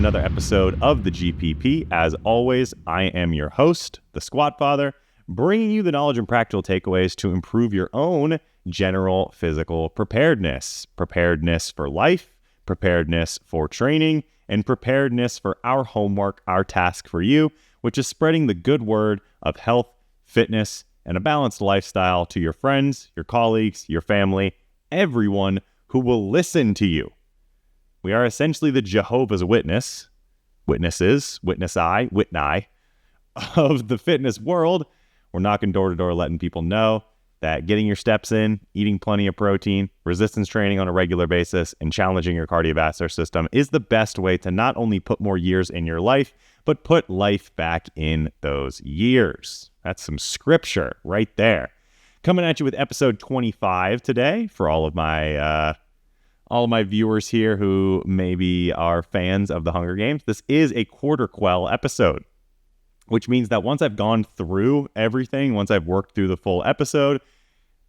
another episode of the GPP. As always, I am your host, the Squat Father, bringing you the knowledge and practical takeaways to improve your own general physical preparedness. Preparedness for life, preparedness for training, and preparedness for our homework, our task for you, which is spreading the good word of health, fitness, and a balanced lifestyle to your friends, your colleagues, your family, everyone who will listen to you. We are essentially the Jehovah's Witnesses, Witney of the fitness world. We're knocking door to door, letting people know that getting your steps in, eating plenty of protein, resistance training on a regular basis, and challenging your cardiovascular system is the best way to not only put more years in your life, but put life back in those years. That's some scripture right there. Coming at you with episode 25 today for all of my viewers here who maybe are fans of the Hunger Games. This is a quarter quell episode, which means that once I've gone through everything, once I've worked through the full episode,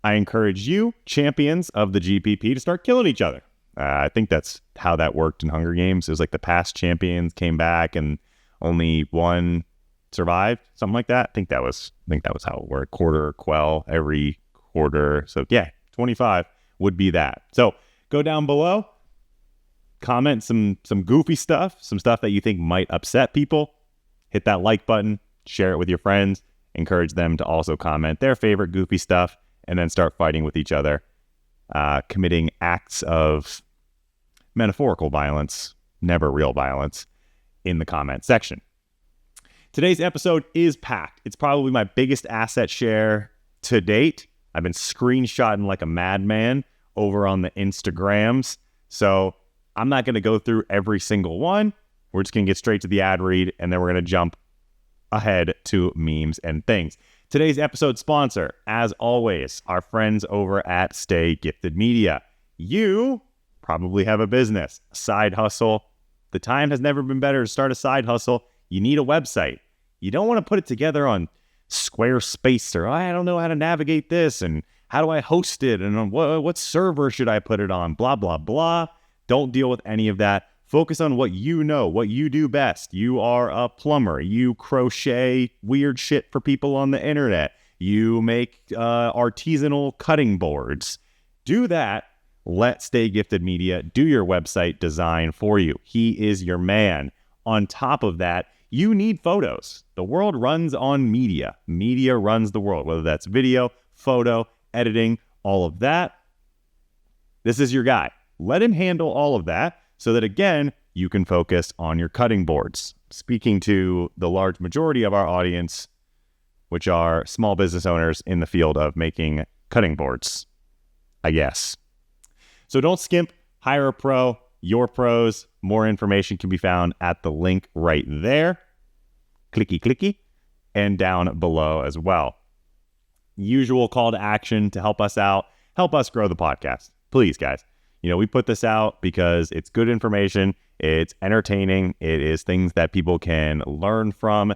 I encourage you, champions of the GPP, to start killing each other. I think that's how that worked in Hunger Games. It was like the past champions came back and only one survived, something like that. I think that was how it worked. Quarter quell every quarter. So yeah, 25 would be that. So go down below, comment some goofy stuff, some stuff that you think might upset people. Hit that like button, share it with your friends, encourage them to also comment their favorite goofy stuff, and then start fighting with each other, committing acts of metaphorical violence, never real violence, in the comment section. Today's episode is packed. It's probably my biggest asset share to date. I've been screenshotting like a madman over on the Instagrams. So I'm not going to go through every single one. We're just going to get straight to the ad read, and then we're going to jump ahead to memes and things. Today's episode sponsor, as always, our friends over at Stay Gifted Media. You probably have a business, a side hustle. The time has never been better to start a side hustle. You need a website. You don't want to put it together on Squarespace or I don't know how to navigate this and how do I host it and what server should I put it on, blah, blah, blah. Don't deal with any of that. Focus on what you know, what you do best. You are a plumber. You crochet weird shit for people on the internet. You make artisanal cutting boards. Do that. Let Stay Gifted Media do your website design for you. He is your man. On top of that, you need photos. The world runs on media. Media runs the world, whether that's video, photo, editing, all of that. This is your guy. Let him handle all of that so that, again, you can focus on your cutting boards. Speaking to the large majority of our audience, which are small business owners in the field of making cutting boards, I guess. So don't skimp. Hire a pro. Your pros. More information can be found at the link right there. Clicky, and down below as well. Usual call to action to help us out. Help us grow the podcast. Please, guys. We put this out because it's good information. It's entertaining. It is things that people can learn from.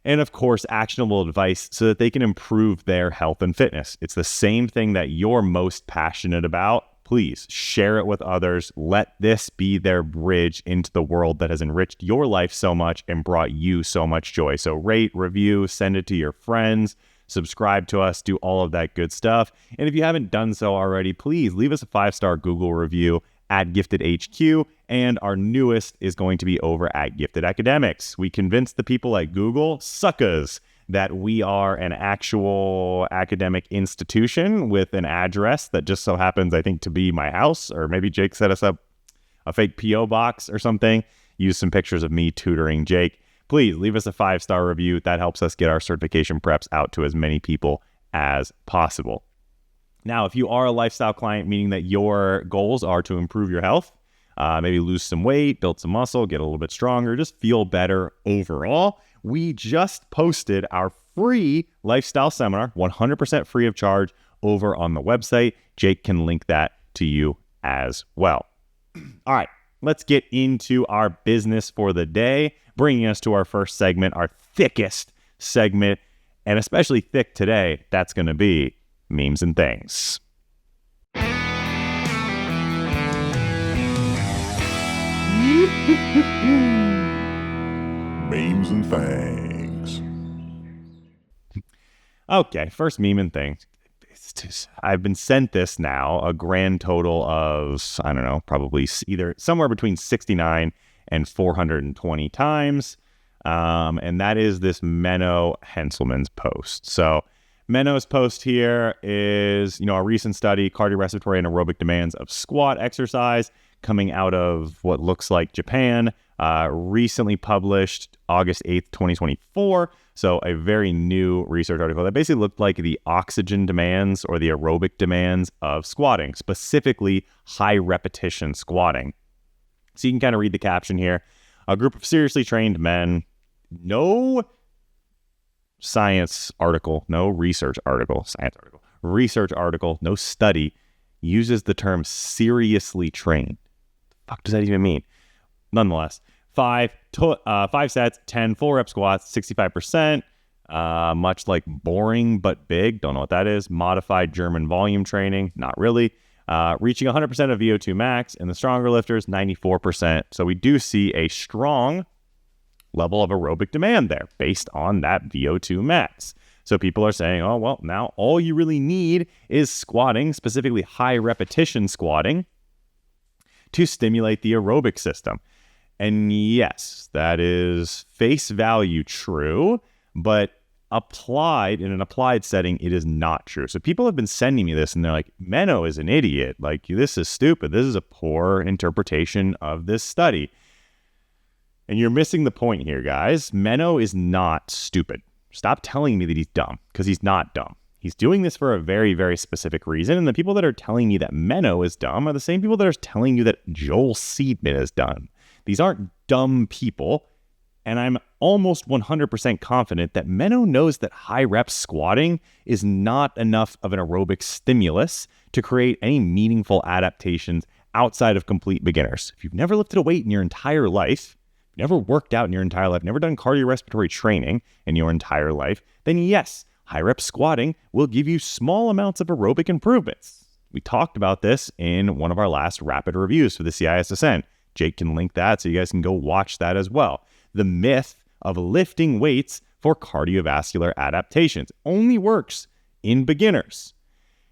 And of course, actionable advice so that they can improve their health and fitness. It's the same thing that you're most passionate about. Please share it with others. Let this be their bridge into the world that has enriched your life so much and brought you so much joy. So rate, review, send it to your friends, subscribe to us, do all of that good stuff. And if you haven't done so already, please leave us a 5-star Google review at Gifted HQ. And our newest is going to be over at Gifted Academics. We convinced the people at Google, suckers, that we are an actual academic institution with an address that just so happens, I think, to be my house, or maybe Jake set us up a fake P.O. box or something. Use some pictures of me tutoring Jake. Please leave us a 5-star review. That helps us get our certification preps out to as many people as possible. Now, if you are a lifestyle client, meaning that your goals are to improve your health, maybe lose some weight, build some muscle, get a little bit stronger, just feel better overall, we just posted our free lifestyle seminar, 100% free of charge, over on the website. Jake can link that to you as well. All right, let's get into our business for the day, bringing us to our first segment, our thickest segment, and especially thick today, that's going to be memes and things. Memes and things. Okay, first meme and thing. I've been sent this now a grand total of, I don't know, probably either somewhere between 69 and 420 times. And that is this Menno Henselman's post. So Menno's post here is, a recent study, cardiorespiratory and aerobic demands of squat exercise coming out of what looks like Japan, recently published August 8th, 2024. So a very new research article that basically looked like the oxygen demands or the aerobic demands of squatting, specifically high repetition squatting. So you can kind of read the caption here. A group of seriously trained men, no research article, no study uses the term seriously trained. The fuck does that even mean? Nonetheless, 5 sets, 10 full rep squats, 65%, much like boring but big, don't know what that is. Modified German volume training, not really. Reaching 100% of VO2 max, and the stronger lifters, 94%. So we do see a strong level of aerobic demand there based on that VO2 max. So people are saying, oh, well, now all you really need is squatting, specifically high repetition squatting, to stimulate the aerobic system. And yes, that is face value true, but applied in an applied setting, it is not true. So people have been sending me this and they're like, Menno is an idiot. Like, this is stupid. This is a poor interpretation of this study. And you're missing the point here, guys. Menno is not stupid. Stop telling me that he's dumb, because he's not dumb. He's doing this for a very, very specific reason. And the people that are telling me that Menno is dumb are the same people that are telling you that Joel Seedman is dumb. These aren't dumb people, and I'm almost 100% confident that Menno knows that high rep squatting is not enough of an aerobic stimulus to create any meaningful adaptations outside of complete beginners. If you've never lifted a weight in your entire life, never worked out in your entire life, never done cardiorespiratory training in your entire life, then yes, high rep squatting will give you small amounts of aerobic improvements. We talked about this in one of our last rapid reviews for the CISSN. Jake can link that so you guys can go watch that as well. The myth of lifting weights for cardiovascular adaptations only works in beginners.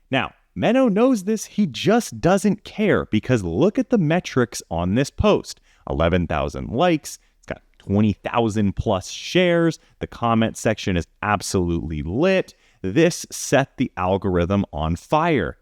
Now, Menno knows this, he just doesn't care, because look at the metrics on this post. 11,000 likes, it's got 20,000 plus shares. The comment section is absolutely lit. This set the algorithm on fire.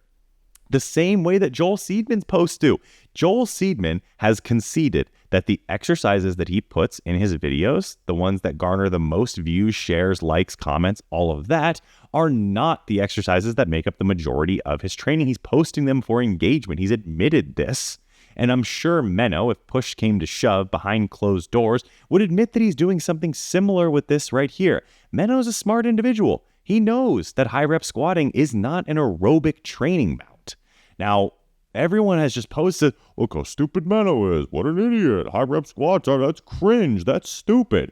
The same way that Joel Seedman's posts do. Joel Seedman has conceded that the exercises that he puts in his videos, the ones that garner the most views, shares, likes, comments, all of that, are not the exercises that make up the majority of his training. He's posting them for engagement. He's admitted this. And I'm sure Menno, if push came to shove behind closed doors, would admit that he's doing something similar with this right here. Menno's a smart individual. He knows that high rep squatting is not an aerobic training bout. Now, everyone has just posted, look how stupid Menno is. What an idiot. High rep squats that's cringe. That's stupid.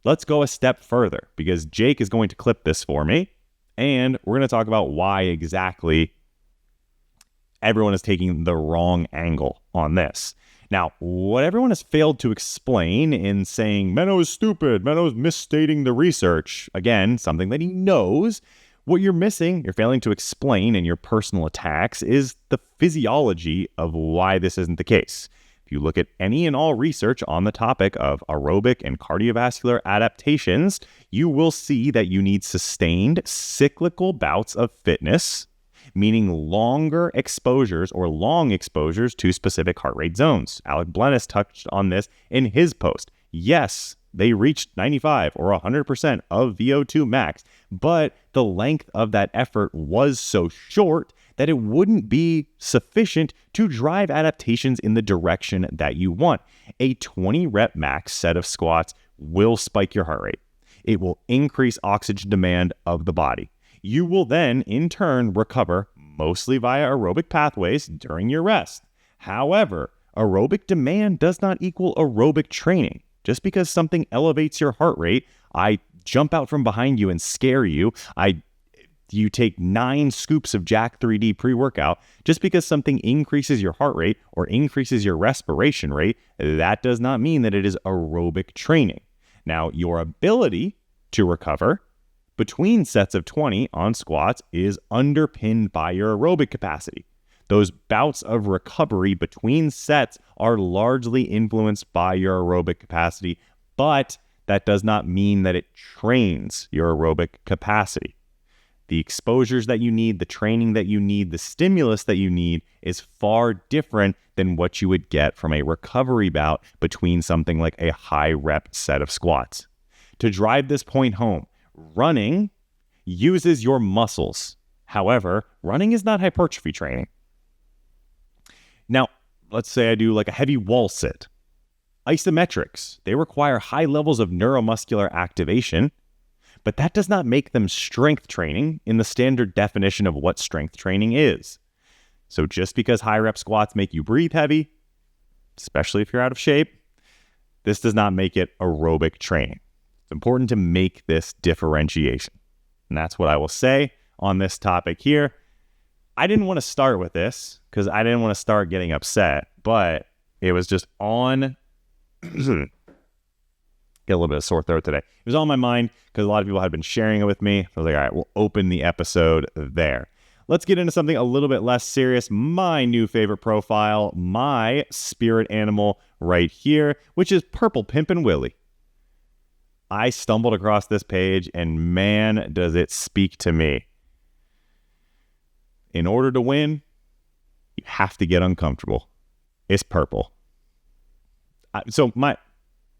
Let's go a step further, because Jake is going to clip this for me, and we're going to talk about why exactly everyone is taking the wrong angle on this. Now, what everyone has failed to explain in saying Menno is stupid, Menno is misstating the research, again, something that he knows, what you're missing, you're failing to explain in your personal attacks, is the physiology of why this isn't the case. If you look at any and all research on the topic of aerobic and cardiovascular adaptations, you will see that you need sustained cyclical bouts of fitness, meaning longer exposures or long exposures to specific heart rate zones. Alec Blennis touched on this in his post. Yes, they reached 95 or 100% of VO2 max, but the length of that effort was so short that it wouldn't be sufficient to drive adaptations in the direction that you want. A 20 rep max set of squats will spike your heart rate. It will increase oxygen demand of the body. You will then, in turn, recover mostly via aerobic pathways during your rest. However, aerobic demand does not equal aerobic training. Just because something elevates your heart rate, I jump out from behind you and scare you, I You take 9 scoops of Jack 3D pre-workout, just because something increases your heart rate or increases your respiration rate, that does not mean that it is aerobic training. Now, your ability to recover between sets of 20 on squats is underpinned by your aerobic capacity. Those bouts of recovery between sets are largely influenced by your aerobic capacity, but that does not mean that it trains your aerobic capacity. The exposures that you need, the training that you need, the stimulus that you need is far different than what you would get from a recovery bout between something like a high rep set of squats. To drive this point home, running uses your muscles. However, running is not hypertrophy training. Now, let's say I do like a heavy wall sit. Isometrics, they require high levels of neuromuscular activation, but that does not make them strength training in the standard definition of what strength training is. So just because high rep squats make you breathe heavy, especially if you're out of shape, this does not make it aerobic training. It's important to make this differentiation. And that's what I will say on this topic here. I didn't want to start with this because I didn't want to start getting upset, but it was just on... Get a little bit of sore throat today. It was on my mind because a lot of people had been sharing it with me. I was like, all right, we'll open the episode there. Let's get into something a little bit less serious. My new favorite profile, my spirit animal right here, which is Purple Pimpin' Willie. I stumbled across this page and man, does it speak to me. In order to win, you have to get uncomfortable. It's purple. So my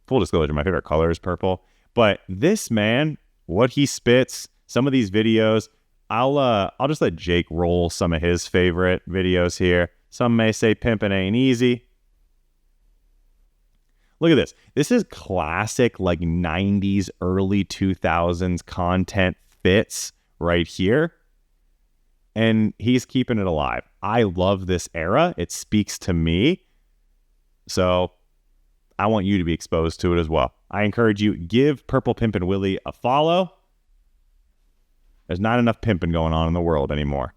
full disclosure, my favorite color is purple. But this man, what he spits, some of these videos, I'll just let Jake roll some of his favorite videos here. Some may say pimpin' ain't easy. Look at this. This is classic like 90s, early 2000s content fits right here. And he's keeping it alive. I love this era. It speaks to me. So I want you to be exposed to it as well. I encourage you, give Purple Pimpin' Willie a follow. There's not enough pimping going on in the world anymore.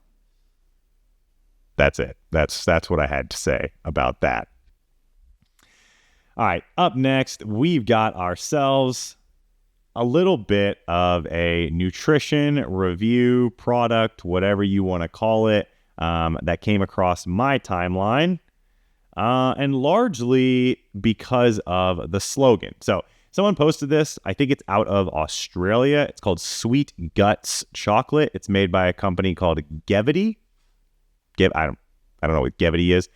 That's it. That's what I had to say about that. All right, up next, we've got ourselves a little bit of a nutrition review product, whatever you want to call it, that came across my timeline. And largely because of the slogan. So someone posted this. I think it's out of Australia. It's called Sweet Guts Chocolate. It's made by a company called Gevity. I don't know what Gevity is.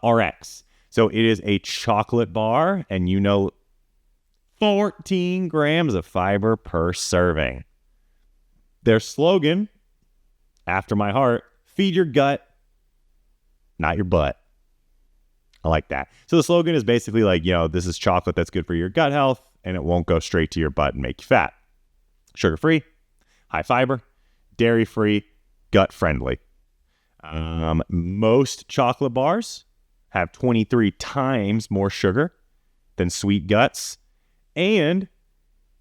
RX. So it is a chocolate bar, and 14 grams of fiber per serving. Their slogan, after my heart, feed your gut, not your butt. I like that. So the slogan is basically like, this is chocolate that's good for your gut health, and it won't go straight to your butt and make you fat. Sugar-free, high fiber, dairy-free, gut-friendly. Most chocolate bars have 23 times more sugar than Sweet Guts, and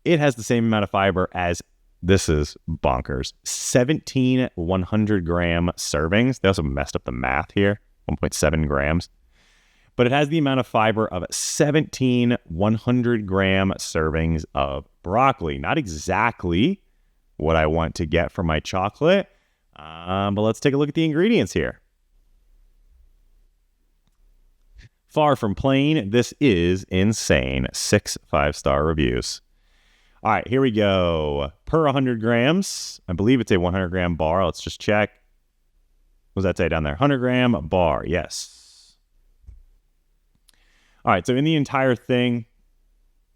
it has the same amount of fiber as, this is bonkers, 17 100-gram servings. They also messed up the math here, 1.7 grams. But it has the amount of fiber of 17 100-gram servings of broccoli. Not exactly what I want to get from my chocolate, but let's take a look at the ingredients here. Far from plain, this is insane. 6 5-star reviews. All right, here we go. Per 100 grams, I believe it's a 100-gram bar. Let's just check. What does that say down there? 100-gram bar, yes. All right, so in the entire thing,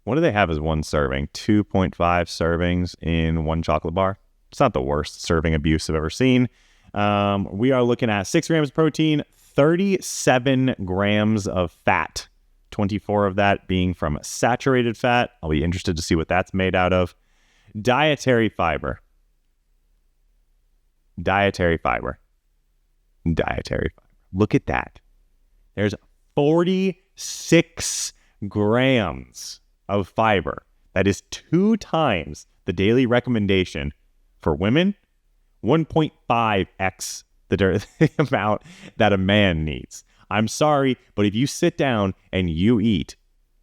what do they have as one serving? 2.5 servings in one chocolate bar. It's not the worst serving abuse I've ever seen. We are looking at 6 grams of protein, 37 grams of fat, 24 of that being from saturated fat. I'll be interested to see what that's made out of. Dietary fiber. Look at that. There's 46 grams of fiber. That is 2 times the daily recommendation for women 1.5x the amount that a man needs. I'm sorry, but if you sit down and you eat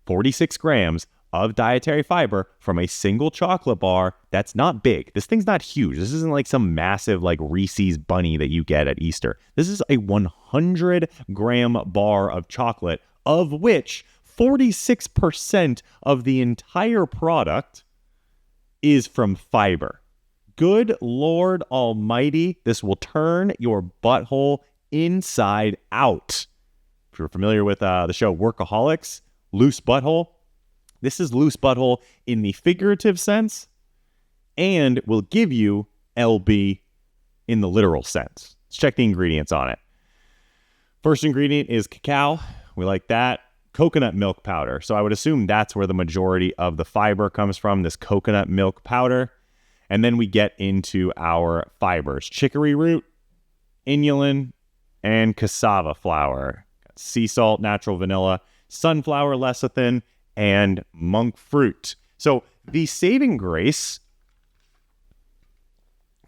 46 grams of dietary fiber from a single chocolate bar, that's not big. This thing's not huge. This isn't like some massive like Reese's bunny that you get at Easter. This is a 100-gram bar of chocolate, of which 46% of the entire product is from fiber. Good Lord Almighty, this will turn your butthole inside out. If you're familiar with the show Workaholics, loose butthole, this is loose butthole in the figurative sense and will give you LB in the literal sense. Let's check the ingredients on it. First ingredient is cacao. We like that. Coconut milk powder. So I would assume that's where the majority of the fiber comes from, this coconut milk powder. And then we get into our fibers: chicory root, inulin, and cassava flour. Sea salt, natural vanilla, sunflower lecithin, and monk fruit. So the saving grace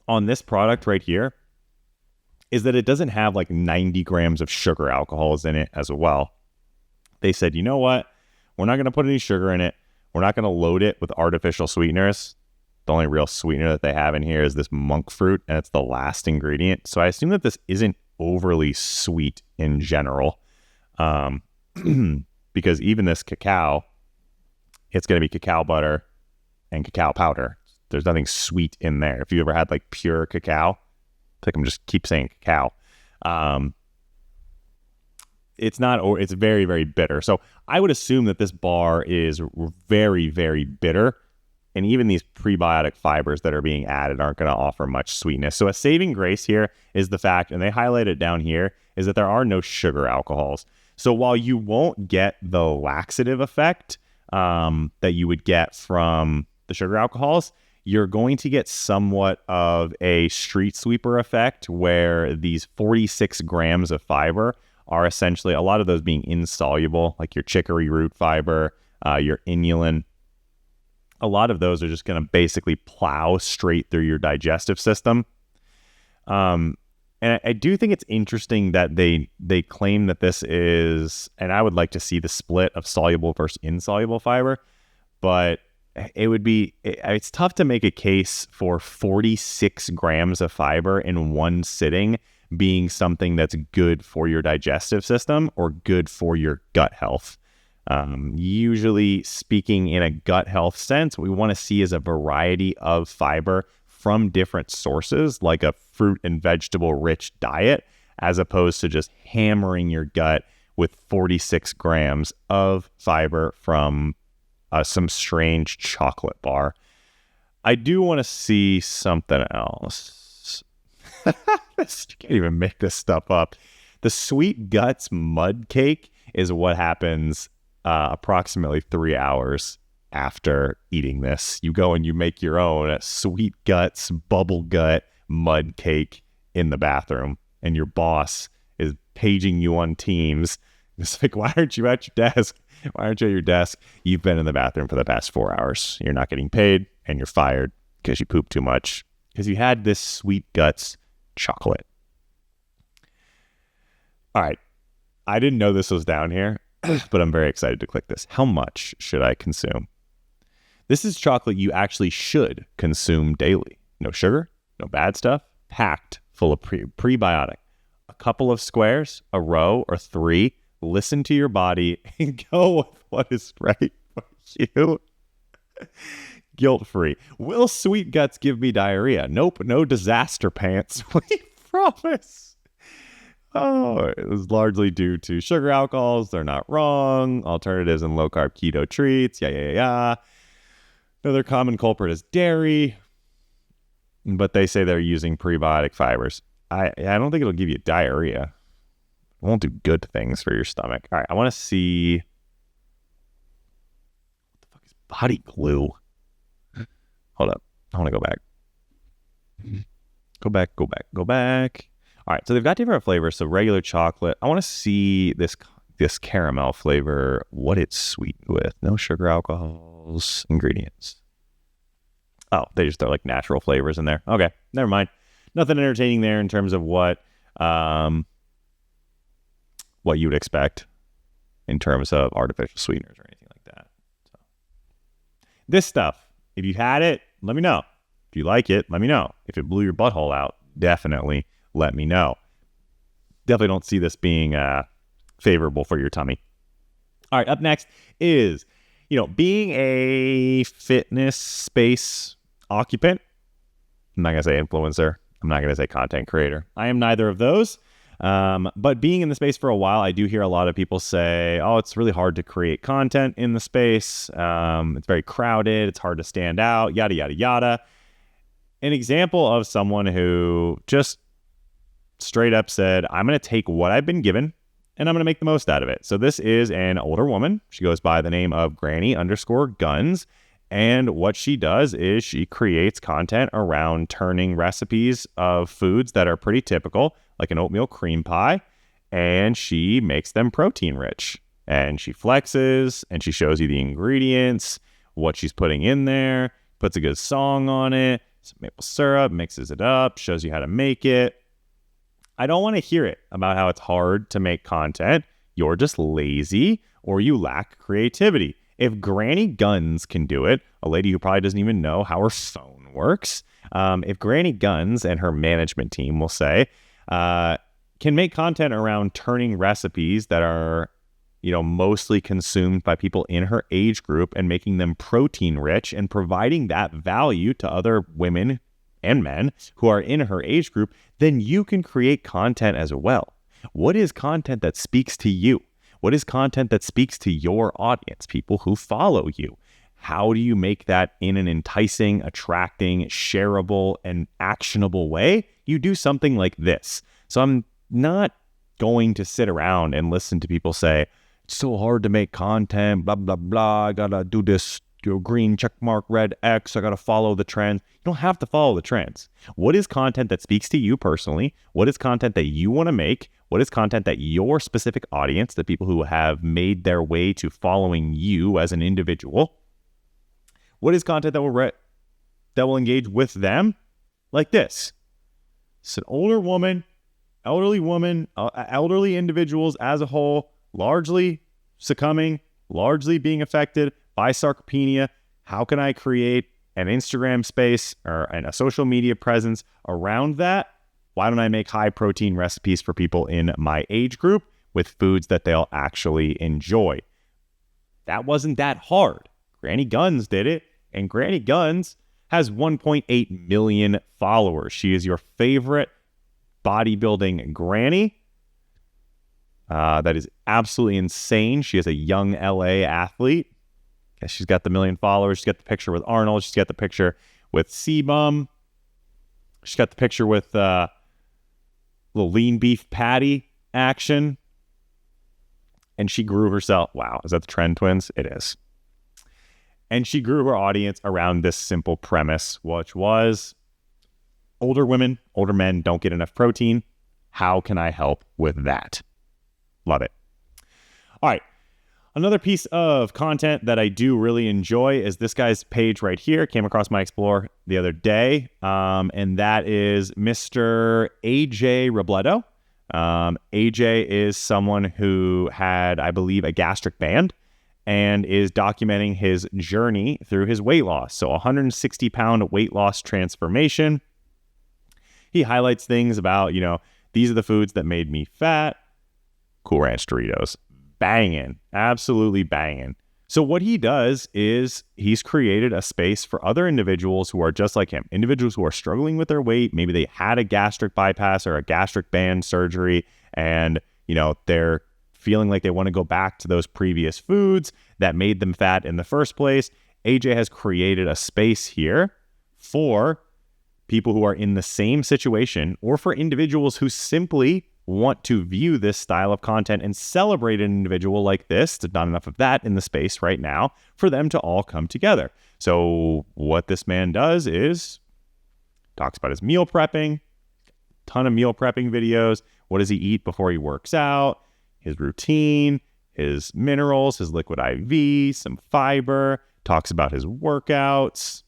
on this product right here is that it doesn't have like 90 grams of sugar alcohols in it as well. They said, you know what? We're not going to put any sugar in it. We're not going to load it with artificial sweeteners. The only real sweetener that they have in here is this monk fruit, and it's the last ingredient. So I assume that this isn't overly sweet in general, because even this cacao, it's going to be cacao butter and cacao powder. There's nothing sweet in there. If you ever had like pure cacao, I think I'm just keep saying cacao. It's not, or it's very, very bitter. So I would assume that this bar is very, very bitter. And even these prebiotic fibers that are being added aren't going to offer much sweetness. So a saving grace here is the fact, and they highlight it down here, is that there are no sugar alcohols. So while you won't get the laxative effect that you would get from the sugar alcohols, you're going to get somewhat of a street sweeper effect where these 46 grams of fiber are essentially, a lot of those being insoluble, like your chicory root fiber, your inulin. A lot of those are just going to basically plow straight through your digestive system. And I do think it's interesting that they claim that this is, and I would like to see the split of soluble versus insoluble fiber, but it's tough to make a case for 46 grams of fiber in one sitting being something that's good for your digestive system or good for your gut health. Usually speaking in a gut health sense, what we want to see is a variety of fiber from different sources, like a fruit and vegetable rich diet, as opposed to just hammering your gut with 46 grams of fiber from some strange chocolate bar. I do want to see something else. You can't even make this stuff up. The Sweet Guts mud cake is what happens approximately 3 hours after eating this. You go and you make your own Sweet Guts bubble gut mud cake in the bathroom, and your boss is paging you on Teams. It's like, why aren't you at your desk? Why aren't you at your desk? You've been in the bathroom for the past 4 hours. You're not getting paid, and you're fired because you pooped too much because you had this Sweet Guts chocolate. All right. I didn't know this was down here, but I'm very excited to click this. How much should I consume? This is chocolate you actually should consume daily. No sugar, no bad stuff, packed full of prebiotic. A couple of squares, a row, or 3. Listen to your body and go with what is right for you. Guilt-free. Will Sweet Guts give me diarrhea? Nope, no disaster pants. We promise. Oh, it was largely due to sugar alcohols. They're not wrong. Alternatives in low-carb keto treats. Yeah. Another common culprit is dairy. But they say they're using prebiotic fibers. I don't think it'll give you diarrhea. It won't do good things for your stomach. All right, I want to see... What the fuck is body glue? Hold up. I want to go back. Go back. All right, so they've got different flavors. So regular chocolate. I want to see this caramel flavor, what it's sweetened with. No sugar alcohols, ingredients. Oh, they just throw like natural flavors in there. Okay, never mind. nothing entertaining there in terms of what you would expect in terms of artificial sweeteners or anything like that. So, this stuff, if you had it, let me know. If you like it, let me know. If it blew your butthole out, definitely let me know. Definitely don't see this being favorable for your tummy. All right, up next is, being a fitness space occupant. I'm not going to say influencer. I'm not going to say content creator. I am neither of those. But being in the space for a while, I do hear a lot of people say, oh, it's really hard to create content in the space. It's very crowded. It's hard to stand out, yada, yada, yada. An example of someone who just straight up said, I'm going to take what I've been given and I'm going to make the most out of it. So this is an older woman. She goes by the name of Granny_Guns. And what she does is she creates content around turning recipes of foods that are pretty typical, like an oatmeal cream pie, and she makes them protein rich. And she flexes and she shows you the ingredients, what she's putting in there, puts a good song on it, some maple syrup, mixes it up, shows you how to make it. I don't want to hear it about how it's hard to make content. You're just lazy or you lack creativity. If Granny Guns can do it, a lady who probably doesn't even know how her phone works, if Granny Guns and her management team, will say, can make content around turning recipes that are, mostly consumed by people in her age group and making them protein rich and providing that value to other women and men who are in her age group, then you can create content as well. What is content that speaks to you? What is content that speaks to your audience, people who follow you? How do you make that in an enticing, attracting, shareable, and actionable way? You do something like this. So I'm not going to sit around and listen to people say, it's so hard to make content, blah, blah, blah. I got to do this, green check mark, red X. I got to follow the trends. You don't have to follow the trends. What is content that speaks to you personally? What is content that you want to make? What is content that your specific audience, the people who have made their way to following you as an individual, what is content that will engage with them? Like this. It's an elderly individuals as a whole, largely succumbing, largely being affected by sarcopenia. How can I create an Instagram space or a social media presence around that? Why don't I make high protein recipes for people in my age group with foods that they'll actually enjoy? That wasn't that hard. Granny Guns did it, and Granny Guns has 1.8 million followers. She is your favorite bodybuilding granny. That is absolutely insane. She is a young LA athlete. She's got the 1 million followers. She's got the picture with Arnold. She's got the picture with C-Bum. She's got the picture with little lean beef patty action. And she grew herself. Wow, is that the Trend Twins? It is. And she grew her audience around this simple premise, which was older women, older men don't get enough protein. How can I help with that? Love it. All right. Another piece of content that I do really enjoy is this guy's page right here. Came across my Explore the other day, and that is Mr. AJ Robledo. AJ is someone who had, I believe, a gastric band and is documenting his journey through his weight loss. So 160-pound weight loss transformation. He highlights things about, these are the foods that made me fat. Cool Ranch Doritos. Banging. Absolutely banging. So what he does is he's created a space for other individuals who are just like him. Individuals who are struggling with their weight. Maybe they had a gastric bypass or a gastric band surgery and, they're feeling like they want to go back to those previous foods that made them fat in the first place. AJ has created a space here for people who are in the same situation or for individuals who simply want to view this style of content and celebrate an individual like this. There's not enough of that in the space right now for them to all come together. So what this man does is talks about his meal prepping, ton of meal prepping videos. What does he eat before he works out? His routine, his minerals, his liquid IV, some fiber, talks about his workouts.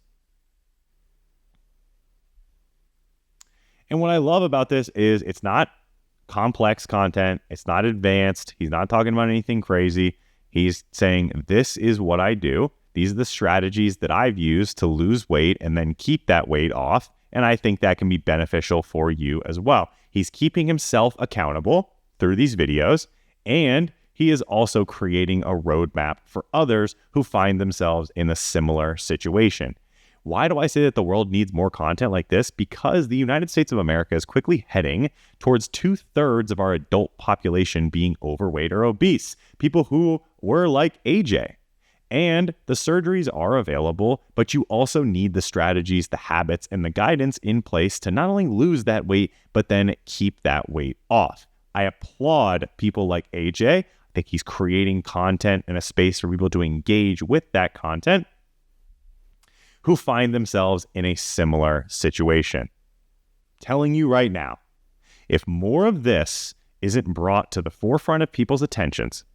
And what I love about this is it's not complex content. It's not advanced. He's not talking about anything crazy. He's saying, this is what I do. These are the strategies that I've used to lose weight and then keep that weight off. And I think that can be beneficial for you as well. He's keeping himself accountable through these videos, and he is also creating a roadmap for others who find themselves in a similar situation. Why do I say that the world needs more content like this? Because the United States of America is quickly heading towards 2/3 of our adult population being overweight or obese, people who were like AJ. And the surgeries are available, but you also need the strategies, the habits, and the guidance in place to not only lose that weight, but then keep that weight off. I applaud people like AJ. I think he's creating content in a space for people to engage with that content who find themselves in a similar situation. Telling you right now, if more of this isn't brought to the forefront of people's attentions,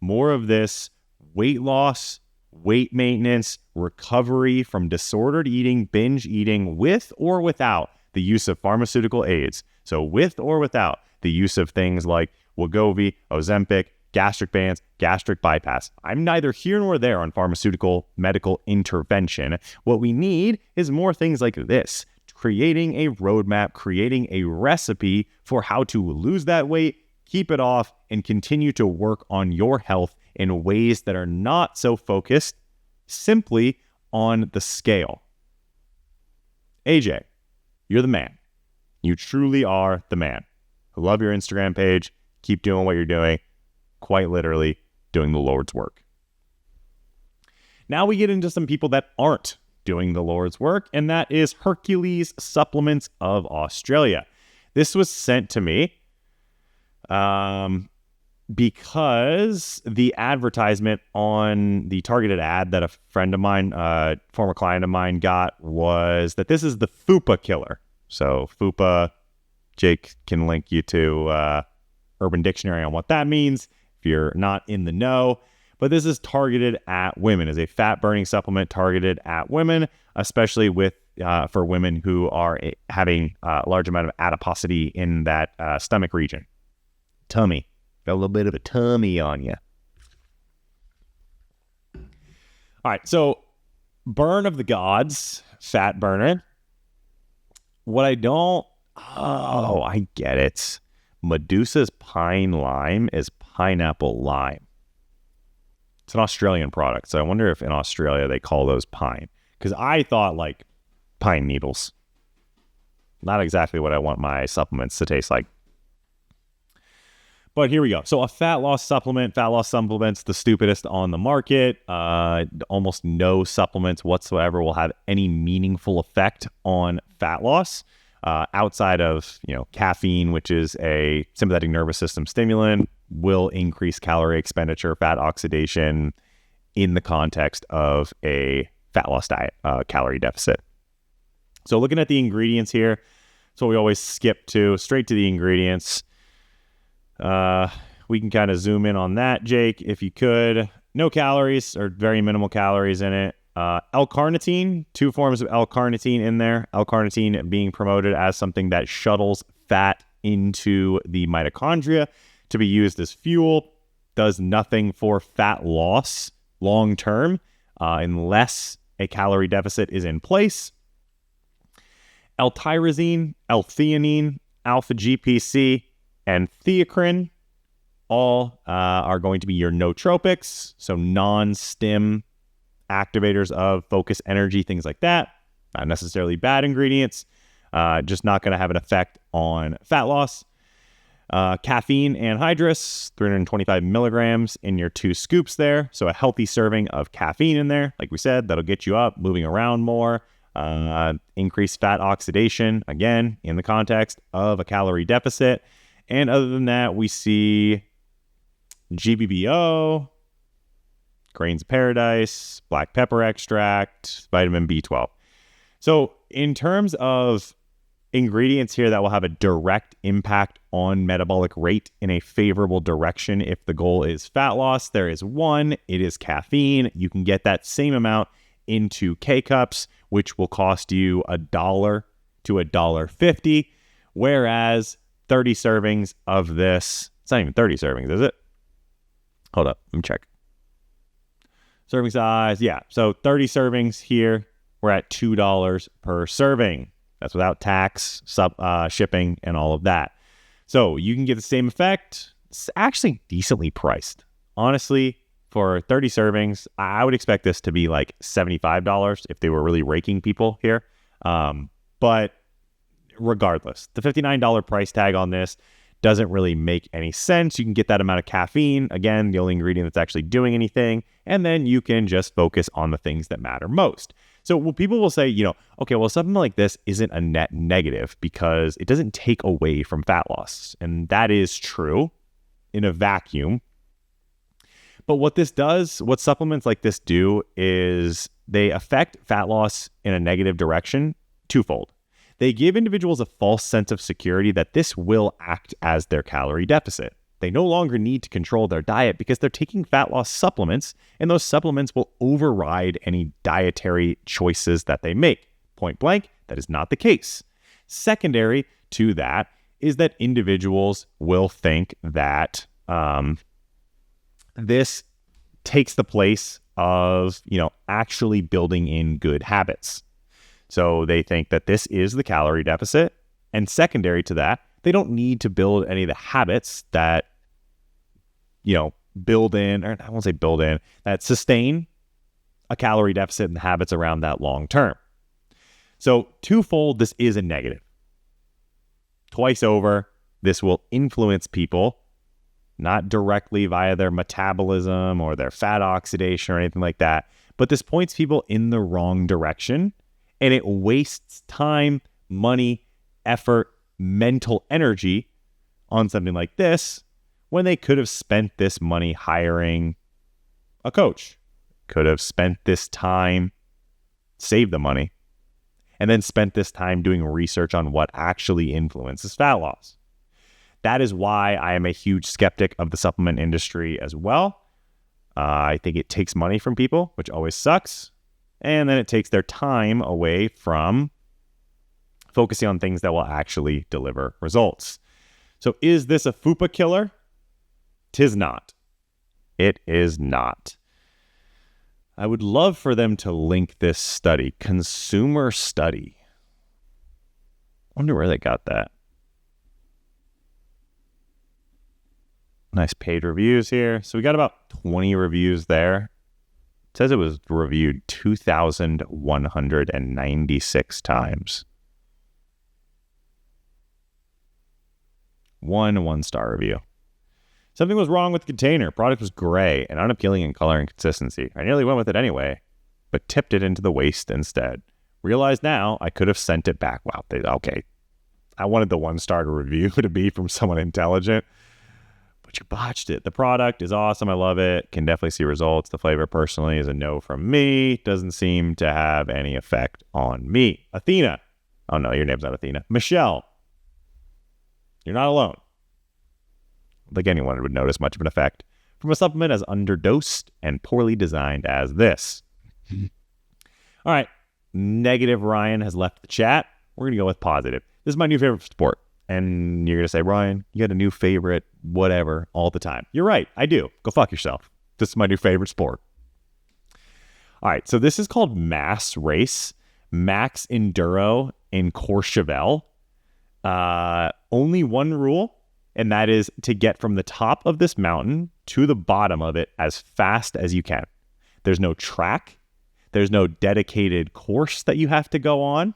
more of this weight loss, weight maintenance, recovery from disordered eating, binge eating, with or without the use of pharmaceutical aids, so with or without the use of things like Wegovy, Ozempic, gastric bands, gastric bypass. I'm neither here nor there on pharmaceutical medical intervention. What we need is more things like this, creating a roadmap, creating a recipe for how to lose that weight, keep it off, and continue to work on your health in ways that are not so focused simply on the scale. AJ, you're the man. You truly are the man. I love your Instagram page. Keep doing what you're doing. Quite literally doing the Lord's work. Now we get into some people that aren't doing the Lord's work, and that is Hercules Supplements of Australia. This was sent to me because the advertisement on the targeted ad that a friend of mine, former client of mine, got was that this is the FUPA killer. So FUPA, Jake can link you to Urban Dictionary on what that means if you're not in the know. But this is targeted at women, as a fat-burning supplement targeted at women, especially with for women who are having a large amount of adiposity in that stomach region. Tummy. Got a little bit of a tummy on you. All right, so burn of the gods, fat burner. What I don't... Oh, I get it. Medusa's Pine Lime is pineapple lime. It's an Australian product, so I wonder if in Australia they call those pine. Because I thought like pine needles. Not exactly what I want my supplements to taste like. But here we go. So a fat loss supplement's the stupidest on the market. Almost no supplements whatsoever will have any meaningful effect on fat loss. Outside of, caffeine, which is a sympathetic nervous system stimulant, will increase calorie expenditure, fat oxidation in the context of a fat loss diet, calorie deficit. So looking at the ingredients here, that's what we always skip to, straight to the ingredients. We can kind of zoom in on that, Jake, if you could. No calories or very minimal calories in it. L-carnitine, 2 forms of L-carnitine in there. L-carnitine being promoted as something that shuttles fat into the mitochondria to be used as fuel. Does nothing for fat loss long term unless a calorie deficit is in place. L-tyrosine, L-theanine, alpha-GPC, and theacrine all are going to be your nootropics, so non-stim activators of focus, energy, things like that. Not necessarily bad ingredients, just not going to have an effect on fat loss. Caffeine anhydrous, 325 milligrams in your 2 scoops there. So a healthy serving of caffeine in there. Like we said, that'll get you up, moving around more. Increased fat oxidation, again, in the context of a calorie deficit. And other than that, we see GBBO, grains of paradise, black pepper extract, vitamin B12. So in terms of ingredients here that will have a direct impact on metabolic rate in a favorable direction if the goal is fat loss, there is one. It is caffeine. You can get that same amount into K-cups, which will cost you $1 to $1.50. Whereas 30 servings of this, it's not even 30 servings, is it? Hold up, let me check. Serving size, yeah. So 30 servings here, we're at $2 per serving. That's without tax, shipping, and all of that. So you can get the same effect. It's actually decently priced. Honestly, for 30 servings, I would expect this to be like $75 if they were really raking people here. But regardless, the $59 price tag on this doesn't really make any sense. You can get that amount of caffeine. Again, the only ingredient that's actually doing anything. And then you can just focus on the things that matter most. So people will say, okay, well, something like this isn't a net negative because it doesn't take away from fat loss. And that is true in a vacuum. But what this does, what supplements like this do is they affect fat loss in a negative direction twofold. They give individuals a false sense of security that this will act as their calorie deficit. They no longer need to control their diet because they're taking fat loss supplements, and those supplements will override any dietary choices that they make. Point blank, that is not the case. Secondary to that is that individuals will think that this takes the place of, actually building in good habits. So they think that this is the calorie deficit. And secondary to that, they don't need to build any of the habits that, build in, or I won't say build in, that sustain a calorie deficit and habits around that long term. So twofold, this is a negative. Twice over, this will influence people, not directly via their metabolism or their fat oxidation or anything like that, but this points people in the wrong direction. And it wastes time, money, effort, mental energy on something like this when they could have spent this money hiring a coach, could have spent this time, saved the money, and then spent this time doing research on what actually influences fat loss. That is why I am a huge skeptic of the supplement industry as well. I think it takes money from people, which always sucks. And then it takes their time away from focusing on things that will actually deliver results. So is this a FUPA killer? 'Tis not. It is not. I would love for them to link this study, consumer study. I wonder where they got that. Nice paid reviews here. So we got about 20 reviews there. It says it was reviewed 2,196 times. One-star review. Something was wrong with the container. Product was gray and unappealing in color and consistency. I nearly went with it anyway, but tipped it into the waste instead. Realize now I could have sent it back. Wow. Okay. I wanted the 1-star review to be from someone intelligent. But you botched it. The product is awesome. I love it. Can definitely see results. The flavor personally is a no from me. Doesn't seem to have any effect on me. Athena. Oh no, your name's not Athena. Michelle. You're not alone. I don't think anyone would notice much of an effect from a supplement as underdosed and poorly designed as this. All right. Negative Ryan has left the chat. We're going to go with positive. This is my new favorite sport. And you're going to say, Ryan, you got a new favorite, whatever, all the time. You're right. I do. Go fuck yourself. This is my new favorite sport. All right. So this is called Mass Race, Max Enduro in Courchevel. Only one rule, and that is to get from the top of this mountain to the bottom of it as fast as you can. There's no track. There's no dedicated course that you have to go on.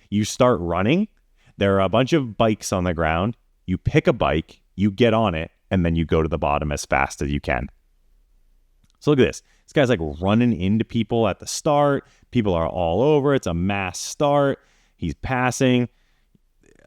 You start running. There are a bunch of bikes on the ground. You pick a bike, you get on it, and then you go to the bottom as fast as you can. So look at this. This guy's like running into people at the start. People are all over. It's a mass start. He's passing.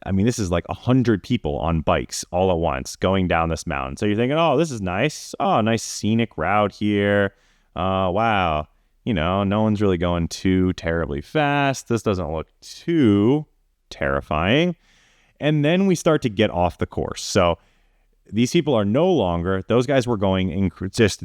I mean, this is like 100 people on bikes all at once going down this mountain. So you're thinking, oh, this is nice. Oh, nice scenic route here. Wow. No one's really going too terribly fast. This doesn't look too terrifying. And then we start to get off the course. So these people are no longer, those guys were going just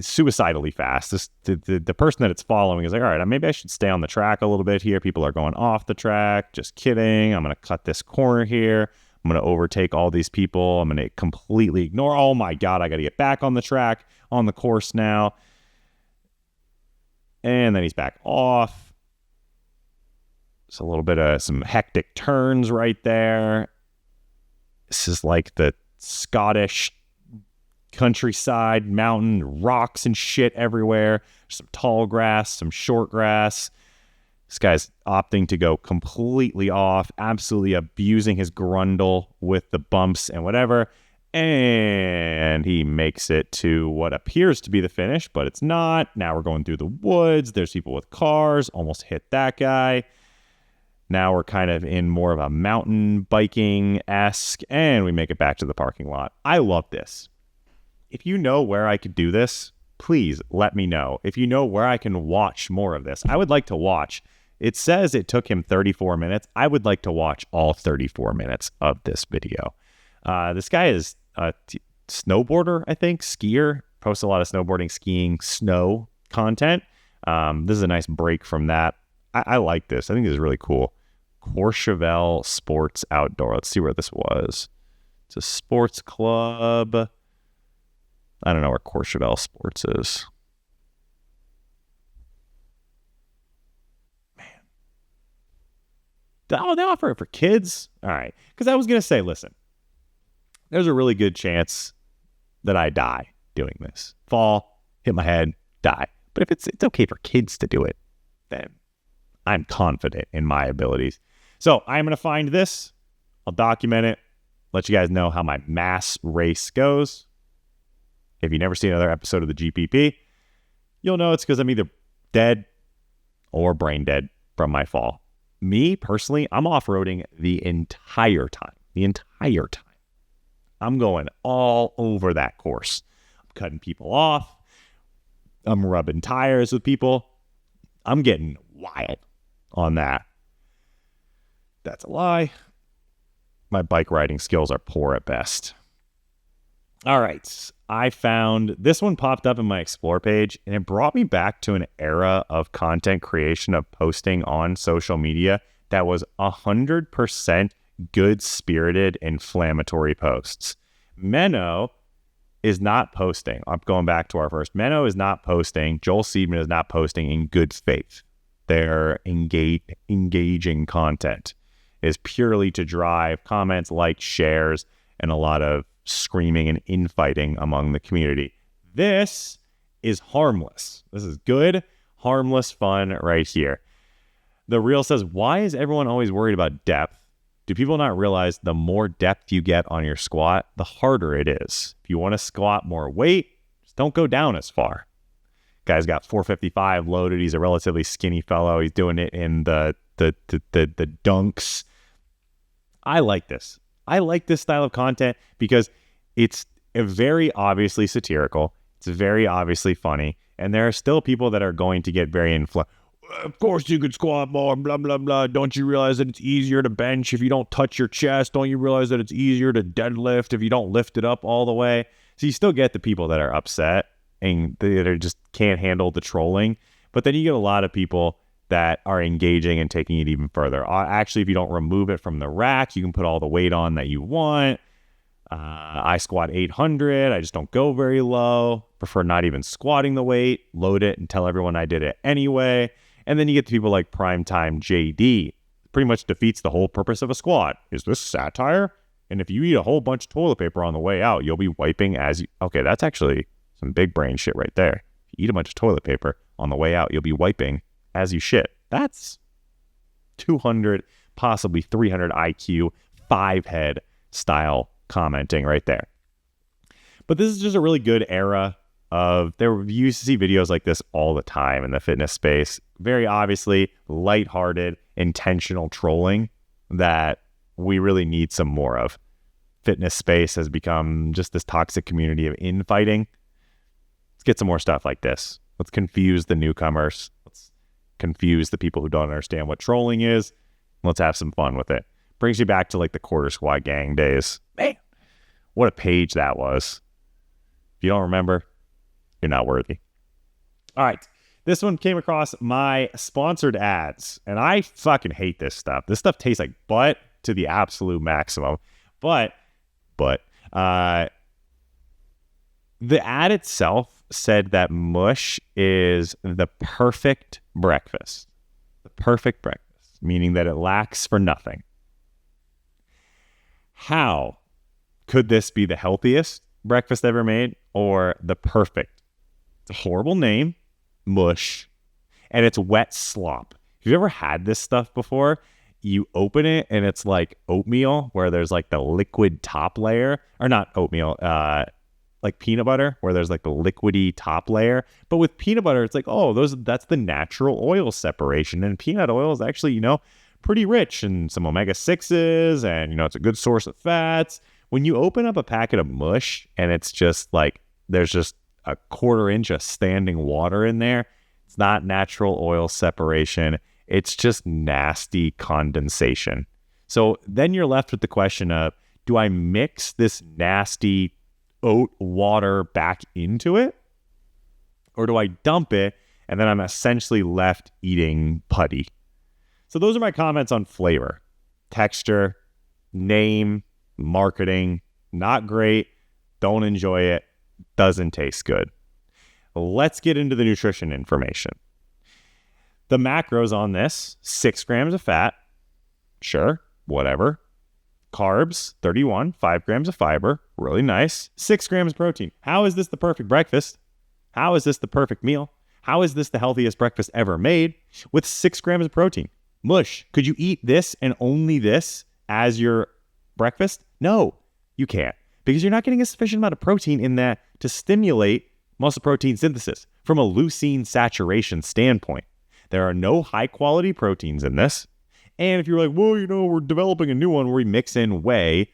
suicidally fast. The person that it's following is like, all right, maybe I should stay on the track a little bit here. People are going off the track. Just kidding. I'm going to cut this corner here. I'm going to overtake all these people. I'm going to completely ignore. Oh my God, I got to get back on the track, on the course now. And then he's back off. It's a little bit of some hectic turns right there. This is like the Scottish countryside, mountain, rocks and shit everywhere. Some tall grass, some short grass. This guy's opting to go completely off, absolutely abusing his grundle with the bumps and whatever. And he makes it to what appears to be the finish, but it's not. Now we're going through the woods. There's people with cars. Almost hit that guy. Now we're kind of in more of a mountain biking-esque, and we make it back to the parking lot. I love this. If you know where I could do this, please let me know. If you know where I can watch more of this, I would like to watch. It says it took him 34 minutes. I would like to watch all 34 minutes of this video. This guy is a snowboarder, I think, skier. Posts a lot of snowboarding, skiing, snow content. This is a nice break from that. I like this. I think this is really cool. Courchevel Sports Outdoor. Let's see where this was. It's a sports club. I don't know where Courchevel Sports is. Man. Oh, they offer it for kids? All right. Because I was going to say, listen, there's a really good chance that I die doing this. Fall, hit my head, die. But if it's okay for kids to do it, then I'm confident in my abilities. So I'm going to find this. I'll document it. Let you guys know how my mass race goes. If you never see another episode of the GPP, you'll know it's because I'm either dead or brain dead from my fall. Me, personally, I'm off-roading the entire time. The entire time. I'm going all over that course. I'm cutting people off. I'm rubbing tires with people. I'm getting wild on that. That's a lie. My bike riding skills are poor at best. All right. I found this one popped up in my Explore page, and it brought me back to an era of content creation, of posting on social media that was 100% good-spirited, inflammatory posts. Menno is not posting. I'm going back to our first. Menno is not posting. Joel Seedman is not posting in good faith. Their engaging content is purely to drive comments, likes, shares, and a lot of screaming and infighting among the community. This is harmless. This is good, harmless fun right here. The reel says, why is everyone always worried about depth? Do people not realize the more depth you get on your squat, the harder it is? If you want to squat more weight, just don't go down as far. Guy's got 455 loaded. He's a relatively skinny fellow. He's doing it in the dunks. I like this. I like this style of content because it's very obviously satirical. It's very obviously funny. And there are still people that are going to get very influenced. Of course you could squat more, blah, blah, blah. Don't you realize that it's easier to bench if you don't touch your chest? Don't you realize that it's easier to deadlift if you don't lift it up all the way? So you still get the people that are upset and that are just can't handle the trolling. But then you get a lot of people that are engaging and taking it even further. Actually, if you don't remove it from the rack, you can put all the weight on that you want. I squat 800. I just don't go very low. Prefer not even squatting the weight. Load it and tell everyone I did it anyway. And then you get the people like Primetime JD. Pretty much defeats the whole purpose of a squat. Is this satire? And if you eat a whole bunch of toilet paper on the way out, you'll be wiping as you... Okay, that's actually some big brain shit right there. If you eat a bunch of toilet paper on the way out, you'll be wiping as you shit. That's 200, possibly 300 IQ, 5-head style commenting right there. But this is just a really good era of... You used to see videos like this all the time in the fitness space. Very obviously lighthearted, intentional trolling that we really need some more of. Fitness space has become just this toxic community of infighting. Let's get some more stuff like this. Let's confuse the newcomers. Let's confuse the people who don't understand what trolling is. Let's have some fun with it. Brings you back to like the quarter squat gang days. Man, What a page that was. If you don't remember, you're not worthy. All right. This one came across my sponsored ads, and I fucking hate this stuff. This stuff tastes like butt to the absolute maximum. But the ad itself said that Mush is the perfect breakfast. The perfect breakfast, meaning that it lacks for nothing. How could this be the healthiest breakfast ever made or the perfect? It's a horrible name, Mush, and it's wet slop. If you've ever had this stuff before, you open it and it's like oatmeal where there's like the liquid top layer, or not oatmeal, like peanut butter where there's like the liquidy top layer. But with peanut butter, it's like, oh, that's the natural oil separation. And peanut oil is actually, pretty rich in some omega-6s, and, it's a good source of fats. When you open up a packet of Mush and it's just like, there's just a 1/4 inch of standing water in there, it's not natural oil separation. It's just nasty condensation. So then you're left with the question of, do I mix this nasty oat water back into it? Or do I dump it and then I'm essentially left eating putty? So those are my comments on flavor, texture, name, marketing. Not great. Don't enjoy it. Doesn't taste good. Let's get into the nutrition information. The macros on this: 6 grams of fat. Sure, whatever. Carbs, 31, 5 grams of fiber. Really nice. 6 grams of protein. How is this the perfect breakfast? How is this the perfect meal? How is this the healthiest breakfast ever made with 6 grams of protein? Mush, could you eat this and only this as your breakfast? No, you can't, because you're not getting a sufficient amount of protein in that to stimulate muscle protein synthesis from a leucine saturation standpoint. There are no high quality proteins in this. And if you're like, well, we're developing a new one where we mix in whey,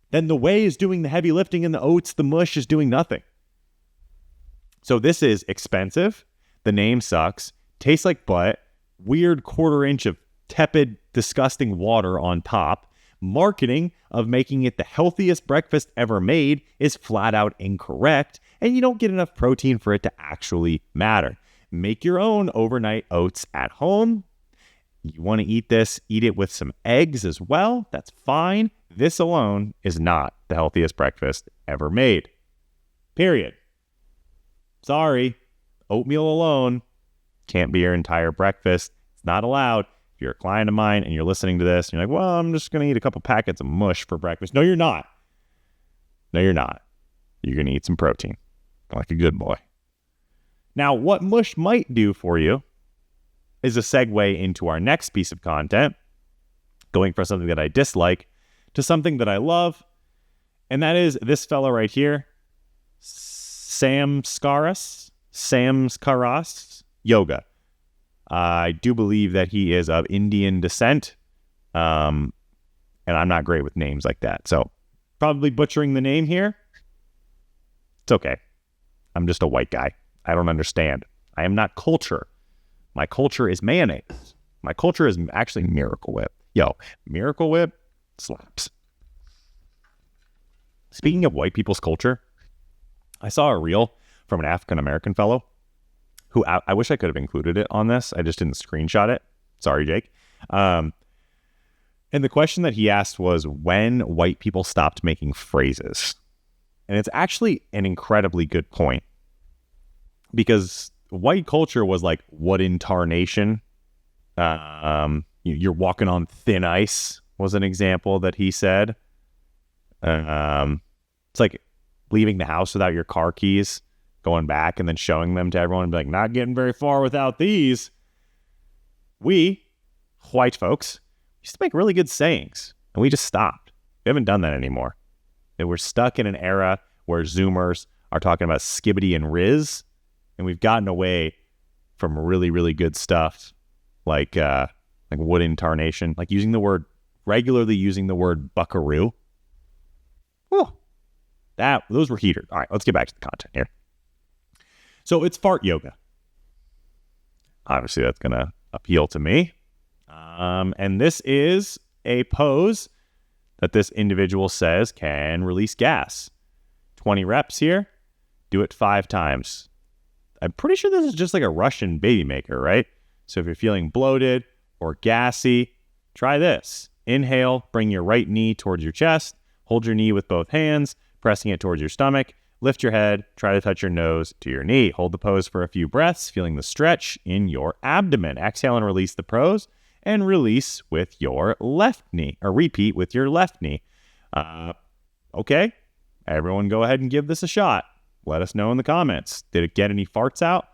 then the whey is doing the heavy lifting and the oats, the mush is doing nothing. So this is expensive. The name sucks. Tastes like butt. Weird 1/4 inch of tepid, disgusting water on top. Marketing of making it the healthiest breakfast ever made is flat out incorrect, and you don't get enough protein for it to actually matter. Make your own overnight oats at home. You want to eat this, eat it with some eggs as well. That's fine. This alone is not the healthiest breakfast ever made. Period. Sorry. Oatmeal alone can't be your entire breakfast. It's not allowed. If you're a client of mine and you're listening to this and you're like, well, I'm just going to eat a couple packets of mush for breakfast. No, you're not. No, you're not. You're going to eat some protein like a good boy. Now, what mush might do for you is a segue into our next piece of content, going from something that I dislike to something that I love, and that is this fella right here, Samskaras Yoga. I do believe that he is of Indian descent, and I'm not great with names like that, so probably butchering the name here. It's okay. I'm just a white guy. I don't understand. I am not culture. My culture is mayonnaise. My culture is actually Miracle Whip. Yo, Miracle Whip slaps. Speaking of white people's culture, I saw a reel from an African-American fellow who I wish I could have included it on this. I just didn't screenshot it. Sorry, Jake. And the question that he asked was when white people stopped making phrases. And it's actually an incredibly good point, because white culture was like, what in tarnation? You're walking on thin ice was an example that he said. It's like leaving the house without your car keys, going back and then showing them to everyone and be like, not getting very far without these. We, white folks, used to make really good sayings, and we just stopped. We haven't done that anymore. And we're stuck in an era where Zoomers are talking about skibbity and riz, and we've gotten away from really, really good stuff like wood in tarnation, like regularly using the word buckaroo. Whew. Those were heated. All right, let's get back to the content here. So it's fart yoga. Obviously, that's going to appeal to me. And this is a pose that this individual says can release gas. 20 reps here, do it 5 times. I'm pretty sure this is just like a Russian baby maker, right? So if you're feeling bloated or gassy, try this. Inhale, bring your right knee towards your chest, hold your knee with both hands, pressing it towards your stomach, lift your head, try to touch your nose to your knee. Hold the pose for a few breaths, feeling the stretch in your abdomen. Exhale and release the pose, and release with your left knee, or repeat with your left knee. Okay, everyone go ahead and give this a shot. Let us know in the comments. Did it get any farts out?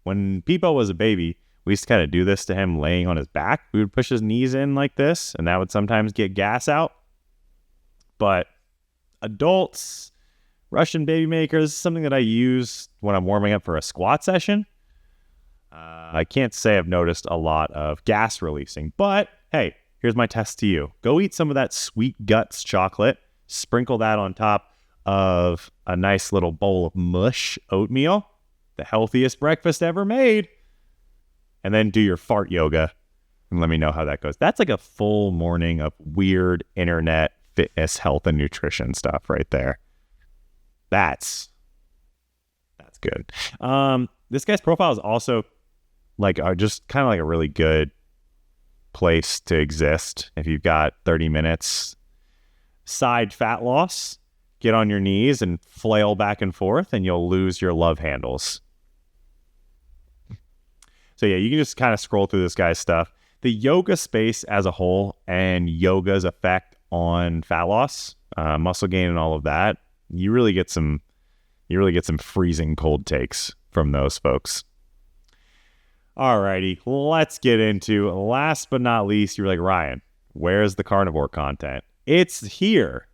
When Peepo was a baby, we used to kind of do this to him laying on his back. We would push his knees in like this, and that would sometimes get gas out. But adults, Russian baby makers, is something that I use when I'm warming up for a squat session. I can't say I've noticed a lot of gas releasing, but hey, here's my test to you. Go eat some of that Sweet Guts chocolate, sprinkle that on top of a nice little bowl of Mush oatmeal, the healthiest breakfast ever made, and then do your fart yoga and let me know how that goes. That's like a full morning of weird internet fitness, health, and nutrition stuff right there. That's good. This guy's profile is also like just kind of like a really good place to exist if you've got 30 minutes. Side fat loss. Get on your knees and flail back and forth, and you'll lose your love handles. So yeah, you can just kind of scroll through this guy's stuff. The yoga space as a whole and yoga's effect on fat loss, muscle gain, and all of that, you really get some freezing cold takes from those folks. Alrighty, let's get into, last but not least, you're like, Ryan, where's the carnivore content? It's here,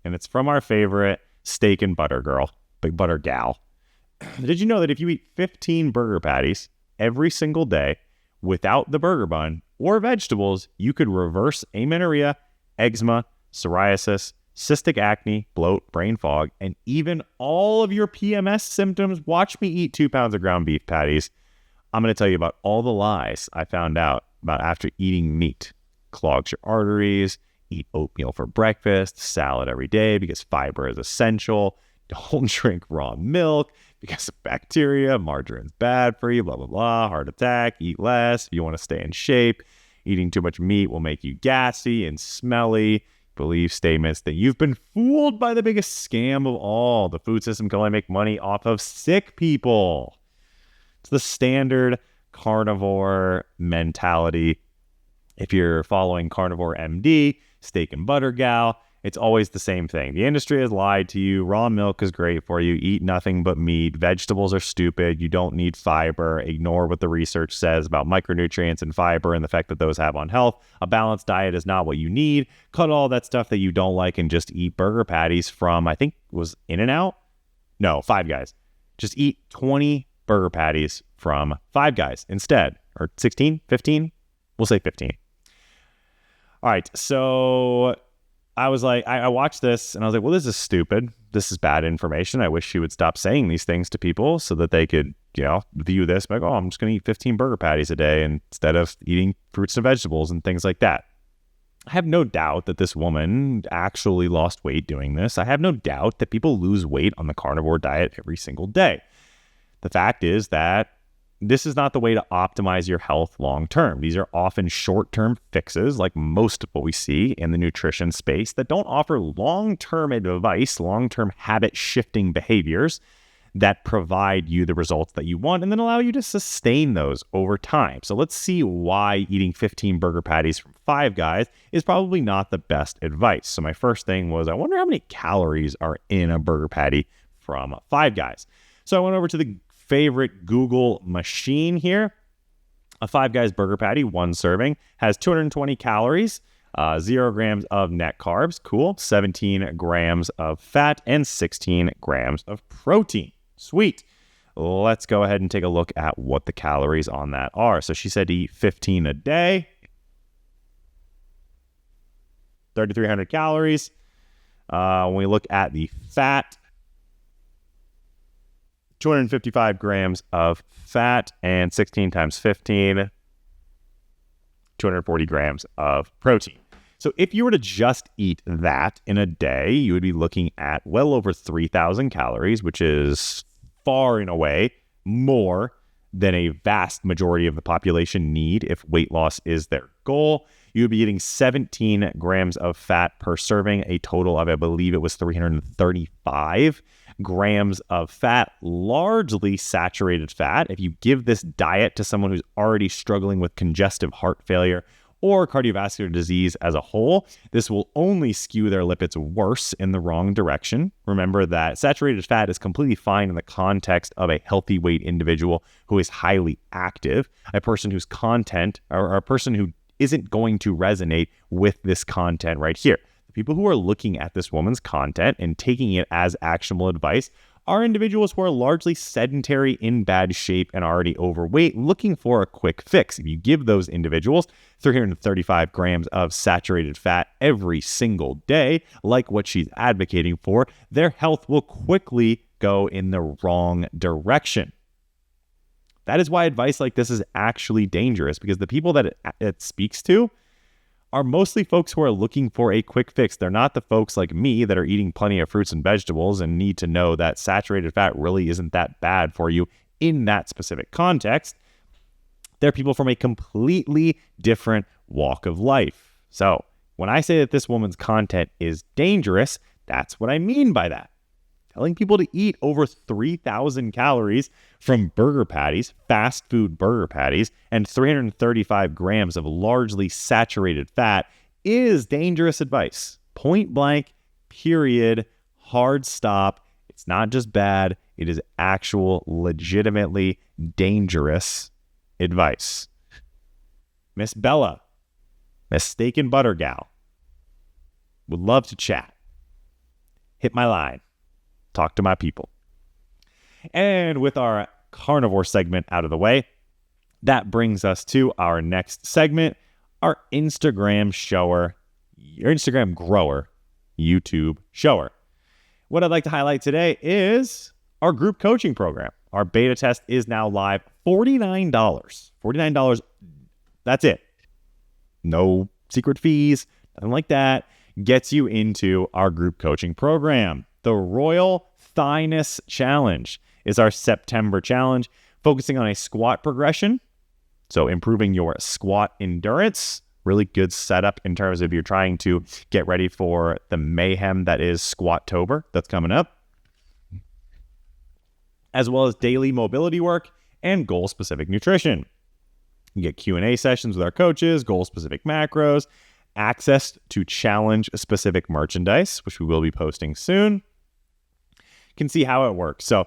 and it's from our favorite steak and butter girl, big butter gal. Did you know that if you eat 15 burger patties every single day without the burger bun or vegetables, you could reverse amenorrhea, eczema, psoriasis, cystic acne, bloat, brain fog, and even all of your PMS symptoms? Watch me eat 2 pounds of ground beef patties. I'm going to tell you about all the lies I found out about after eating meat. Clogs your arteries, eat oatmeal for breakfast, salad every day because fiber is essential. Don't drink raw milk because of bacteria. Margarine's bad for you, blah, blah, blah. Heart attack, eat less if you want to stay in shape. Eating too much meat will make you gassy and smelly. Believe statements that you've been fooled by the biggest scam of all. The food system can only make money off of sick people. It's the standard carnivore mentality. If you're following Carnivore MD, steak and butter gal, it's always the same thing. The industry has lied to you. Raw milk is great for you. Eat nothing but meat. Vegetables are stupid. You don't need fiber. Ignore what the research says about micronutrients and fiber and the effect that those have on health. A balanced diet is not what you need. Cut all that stuff that you don't like and just eat burger patties from, I think it was In-N-Out? No, Five Guys. Just eat 20 burger patties from Five Guys instead. Or 16, 15? We'll say 15. All right, so I was like, I watched this and I was like, well, this is stupid. This is bad information. I wish she would stop saying these things to people so that they could, view this like, oh, I'm just going to eat 15 burger patties a day instead of eating fruits and vegetables and things like that. I have no doubt that this woman actually lost weight doing this. I have no doubt that people lose weight on the carnivore diet every single day. The fact is that this is not the way to optimize your health long term. These are often short-term fixes, like most of what we see in the nutrition space, that don't offer long-term advice, long-term habit-shifting behaviors that provide you the results that you want and then allow you to sustain those over time. So let's see why eating 15 burger patties from Five Guys is probably not the best advice. So my first thing was, I wonder how many calories are in a burger patty from Five Guys. So I went over to the favorite Google machine here. A Five Guys burger patty, 1 serving, has 220 calories, 0 grams of net carbs, cool, 17 grams of fat, and 16 grams of protein. Sweet. Let's go ahead and take a look at what the calories on that are. So she said to eat 15 a day, 3,300 calories. When we look at the fat, 255 grams of fat, and 16 times 15, 240 grams of protein. So if you were to just eat that in a day, you would be looking at well over 3,000 calories, which is far and away more than a vast majority of the population need if weight loss is their goal. You would be eating 17 grams of fat per serving, a total of, I believe it was 335 grams of fat, largely saturated fat. If you give this diet to someone who's already struggling with congestive heart failure or cardiovascular disease as a whole, this will only skew their lipids worse in the wrong direction. Remember that saturated fat is completely fine in the context of a healthy weight individual who is highly active, a person whose content or a person who isn't going to resonate with this content right here. The people who are looking at this woman's content and taking it as actionable advice are individuals who are largely sedentary, in bad shape, and already overweight, looking for a quick fix. If you give those individuals 335 grams of saturated fat every single day, like what she's advocating for, their health will quickly go in the wrong direction. That is why advice like this is actually dangerous, because the people that it speaks to are mostly folks who are looking for a quick fix. They're not the folks like me that are eating plenty of fruits and vegetables and need to know that saturated fat really isn't that bad for you in that specific context. They're people from a completely different walk of life. So when I say that this woman's content is dangerous, that's what I mean by that. Telling people to eat over 3,000 calories from burger patties, fast food burger patties, and 335 grams of largely saturated fat is dangerous advice. Point blank, period, hard stop. It's not just bad, it is actual, legitimately dangerous advice. Miss Bella, Miss Steak and Butter Gal, would love to chat. Hit my line. Talk to my people. And with our carnivore segment out of the way, that brings us to our next segment, our Instagram grower, YouTube shower. What I'd like to highlight today is our group coaching program. Our beta test is now live. $49. $49. That's it. No secret fees, nothing like that. Gets you into our group coaching program. The Royal Thighness Challenge is our September challenge, focusing on a squat progression. So improving your squat endurance. Really good setup in terms of you're trying to get ready for the mayhem that is Squat-tober that's coming up. As well as daily mobility work and goal-specific nutrition. You get Q&A sessions with our coaches, goal-specific macros, access to challenge-specific merchandise, which we will be posting soon. Can see how it works. So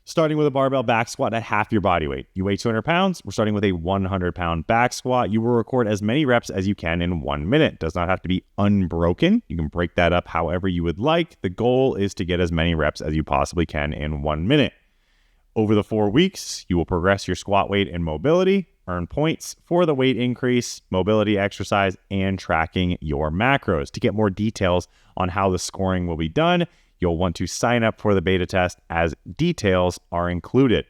starting with a barbell back squat at half your body weight. You weigh 200 pounds. We're starting with a 100-pound back squat. You will record as many reps as you can in 1 minute. Does not have to be unbroken. You can break that up however you would like. The goal is to get as many reps as you possibly can in 1 minute. Over the 4 weeks, you will progress your squat weight and mobility, earn points for the weight increase, mobility exercise, and tracking your macros. To get more details on how the scoring will be done, you'll want to sign up for the beta test as details are included.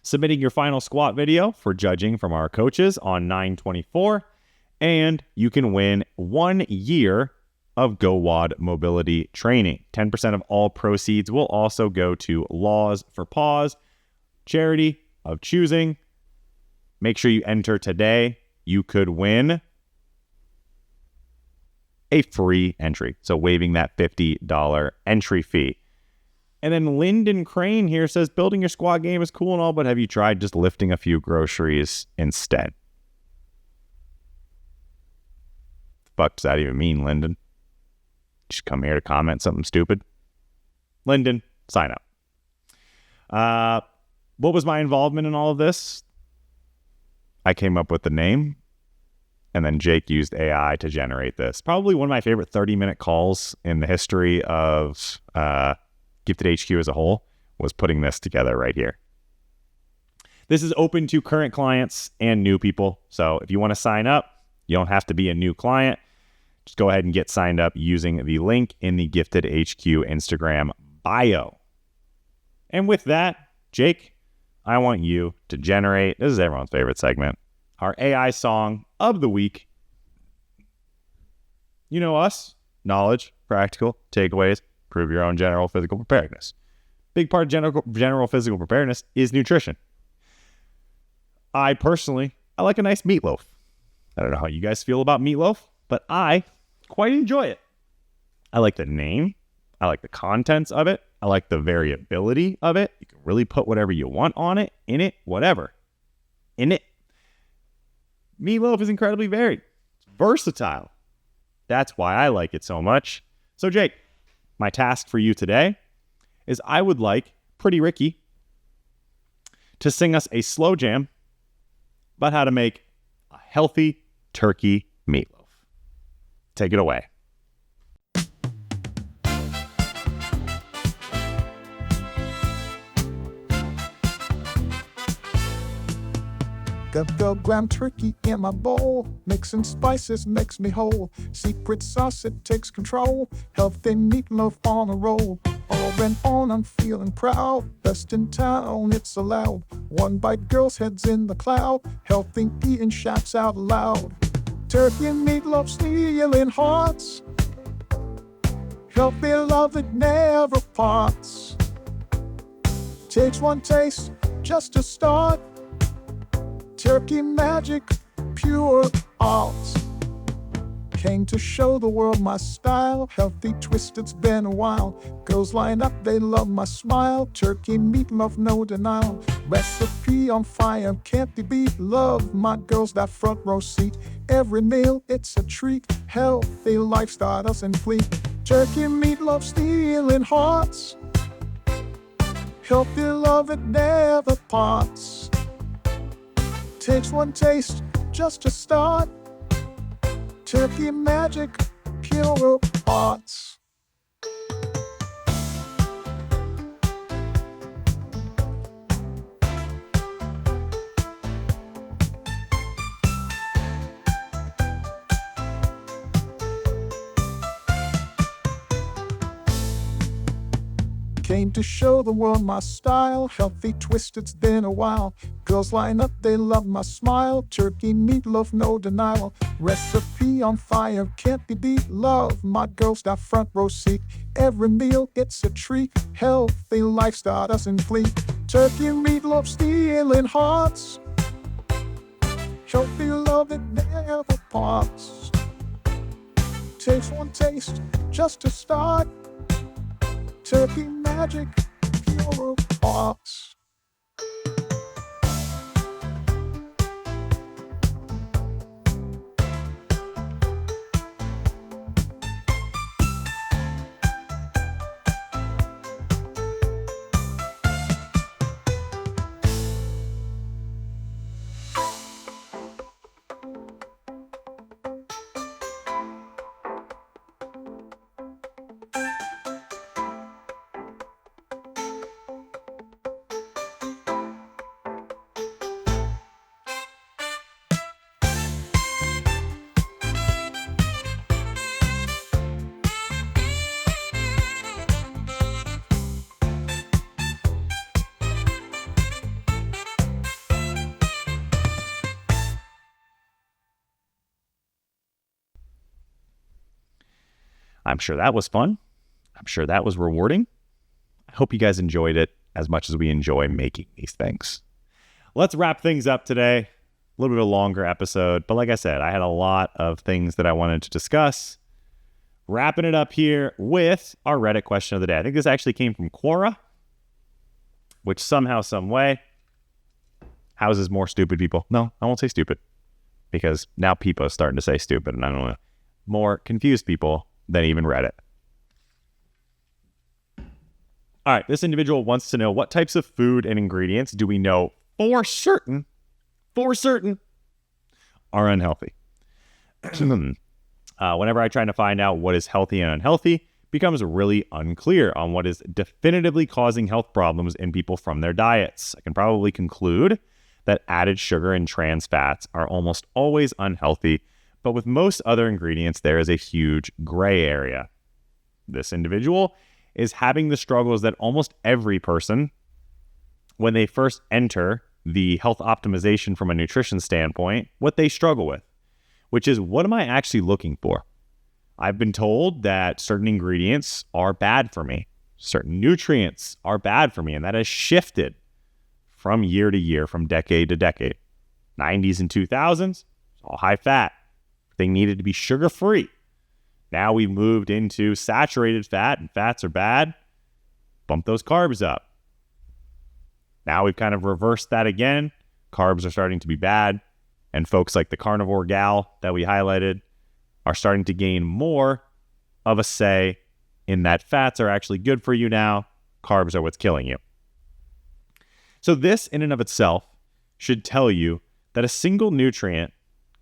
Submitting your final squat video for judging from our coaches on 9/24, and you can win 1 year of GoWOD mobility training. 10% of all proceeds will also go to Laws for Paws, charity of choosing. Make sure you enter today. You could win a free entry. So waiving that $50 entry fee. And then Lyndon Crane here says, building your squat game is cool and all, but have you tried just lifting a few groceries instead? The fuck does that even mean, Lyndon? Just come here to comment something stupid? Lyndon, sign up. What was my involvement in all of this? I came up with the name. And then Jake used AI to generate this. Probably one of my favorite 30-minute calls in the history of Gifted HQ as a whole was putting this together right here. This is open to current clients and new people. So if you want to sign up, you don't have to be a new client. Just go ahead and get signed up using the link in the Gifted HQ Instagram bio. And with that, Jake, I want you to generate, this is everyone's favorite segment, our AI song of the week. You know us, knowledge, practical, takeaways, prove your own general physical preparedness. Big part of general physical preparedness is nutrition. I like a nice meatloaf. I don't know how you guys feel about meatloaf, but I quite enjoy it. I like the name. I like the contents of it. I like the variability of it. You can really put whatever you want on it, in it, whatever. In it. Meatloaf is incredibly varied. It's versatile. That's why I like it so much. So Jake, my task for you today is I would like Pretty Ricky to sing us a slow jam about how to make a healthy turkey meatloaf. Take it away. Got the ground turkey in my bowl. Mixing spices makes me whole. Secret sauce, it takes control. Healthy meatloaf on a roll. All and on, I'm feeling proud. Best in town, it's allowed. One bite, girls' heads in the cloud. Healthy eating shouts out loud. Turkey and meatloaf stealing hearts. Healthy love, it never parts. Takes one taste just to start. Turkey magic, pure art. Came to show the world my style. Healthy twist, it's been a while. Girls line up, they love my smile. Turkey meatloaf, no denial. Recipe on fire, can't be beat. Love my girls, that front row seat. Every meal, it's a treat. Healthy lifestyle, us in fleet. Turkey meatloaf, stealing hearts. Healthy love, it never parts. Takes one taste just to start. Turkey magic, pure arts. Came to show the world my style. Healthy twist, it's been a while. Girls line up, they love my smile. Turkey meatloaf, no denial. Recipe on fire, can't be beat. Love my girls, that front row seat. Every meal, it's a treat. Healthy lifestyle, us in fleet. Turkey meatloaf, stealing hearts. Healthy love, it never parts. Takes one taste just to start. Turkey magic, pure arts. I'm sure that was fun. I'm sure that was rewarding. I hope you guys enjoyed it as much as we enjoy making these things. Let's wrap things up today. A little bit of a longer episode, but like I said, I had a lot of things that I wanted to discuss. Wrapping it up here with our Reddit question of the day. I think this actually came from Quora, which somehow, some way, houses more stupid people. No, I won't say stupid, because now people are starting to say stupid, and I don't know, more confused people than even Reddit. All right, this individual wants to know, what types of food and ingredients do we know for certain are unhealthy? Whenever I try to find out what is healthy and unhealthy, it becomes really unclear on what is definitively causing health problems in people from their diets. I can probably conclude that added sugar and trans fats are almost always unhealthy, but with most other ingredients, there is a huge gray area. This individual is having the struggles that almost every person, when they first enter the health optimization from a nutrition standpoint, what they struggle with, which is, what am I actually looking for? I've been told that certain ingredients are bad for me. Certain nutrients are bad for me, and that has shifted from year to year, from decade to decade. 90s and 2000s, all high fat. Everything needed to be sugar-free. Now we've moved into saturated fat, and fats are bad. Bump those carbs up. Now we've kind of reversed that again. Carbs are starting to be bad, and folks like the Carnivore gal that we highlighted are starting to gain more of a say in that fats are actually good for you now. Carbs are what's killing you. So this in and of itself should tell you that a single nutrient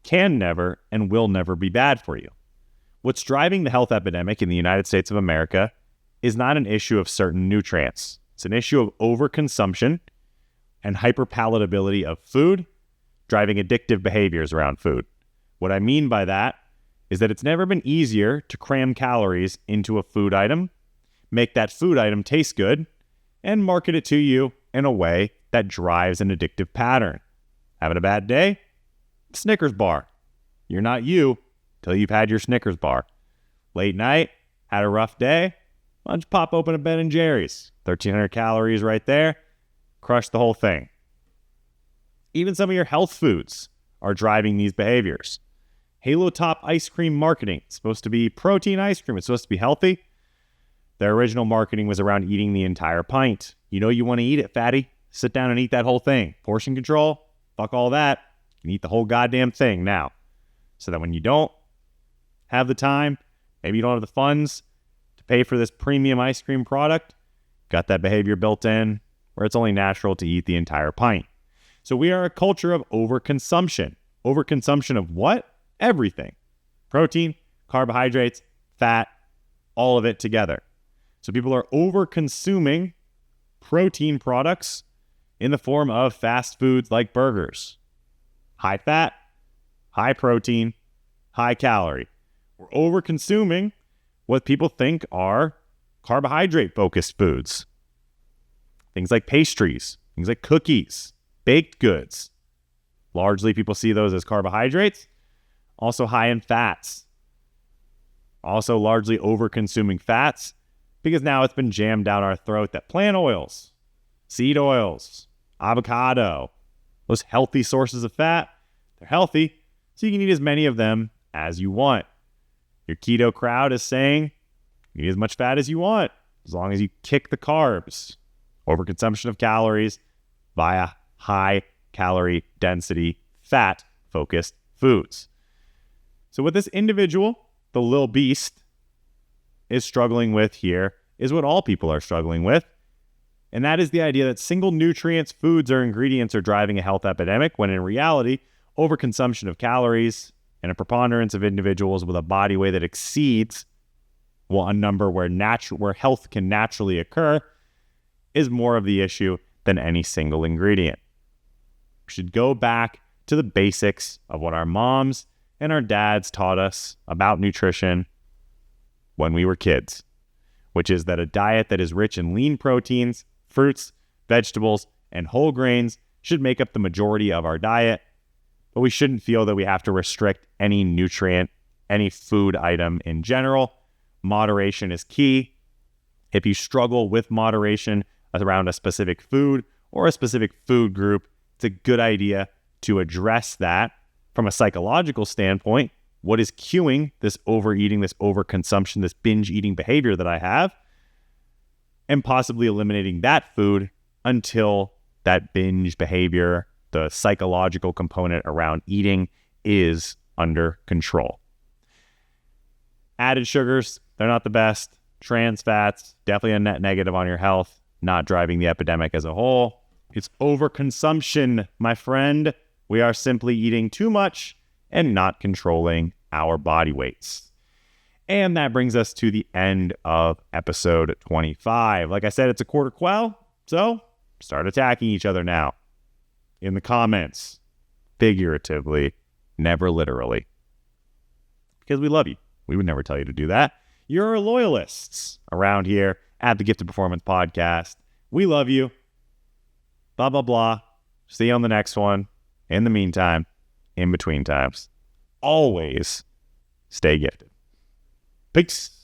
can never and will never be bad for you. What's driving the health epidemic in the United States of America is not an issue of certain nutrients. It's an issue of overconsumption and hyperpalatability of food, driving addictive behaviors around food. What I mean by that is that it's never been easier to cram calories into a food item, make that food item taste good, and market it to you in a way that drives an addictive pattern. Having a bad day? Snickers bar. You're not you till you've had your Snickers bar. Late night? Had a rough day? Why don't you pop open a Ben & Jerry's? 1,300 calories right there. Crush the whole thing. Even some of your health foods are driving these behaviors. Halo Top ice cream marketing. It's supposed to be protein ice cream. It's supposed to be healthy. Their original marketing was around eating the entire pint. You know you want to eat it, fatty. Sit down and eat that whole thing. Portion control, fuck all that. You can eat the whole goddamn thing now. So that when you don't have the time, maybe you don't have the funds to pay for this premium ice cream product, got that behavior built in where it's only natural to eat the entire pint. So we are a culture of overconsumption. Overconsumption of what? Everything. Protein, carbohydrates, fat, all of it together. So people are over-consuming protein products in the form of fast foods like burgers. High fat, high protein, high calorie. We're over-consuming what people think are carbohydrate-focused foods. Things like pastries, things like cookies, baked goods. Largely people see those as carbohydrates. Also high in fats. Also largely over-consuming fats because now it's been jammed down our throat that plant oils, seed oils, avocado, those healthy sources of fat, they're healthy, so you can eat as many of them as you want. Your keto crowd is saying you eat as much fat as you want as long as you kick the carbs. Overconsumption of calories via high calorie density fat-focused foods. So what this individual, the little beast, is struggling with here is what all people are struggling with. And that is the idea that single nutrients, foods, or ingredients are driving a health epidemic, when in reality, overconsumption of calories and a preponderance of individuals with a body weight that exceeds a number where health can naturally occur is more of the issue than any single ingredient. We should go back to the basics of what our moms and our dads taught us about nutrition when we were kids, which is that a diet that is rich in lean proteins, fruits, vegetables, and whole grains should make up the majority of our diet, but we shouldn't feel that we have to restrict any nutrient, any food item in general. Moderation is key. If you struggle with moderation around a specific food or a specific food group, it's a good idea to address that from a psychological standpoint. What is cueing this overeating, this overconsumption, this binge eating behavior that I have, and possibly eliminating that food until that binge behavior, the psychological component around eating, is under control. Added sugars, they're not the best. Trans fats, definitely a net negative on your health, not driving the epidemic as a whole. It's overconsumption, my friend. We are simply eating too much and not controlling our body weights. And that brings us to the end of episode 25. Like I said, it's a quarter quell, so start attacking each other now. In the comments, figuratively, never literally. Because we love you. We would never tell you to do that. You're our loyalists around here at the Gifted Performance Podcast. We love you. Blah, blah, blah. See you on the next one. In the meantime, in between times, always stay gifted. Peace.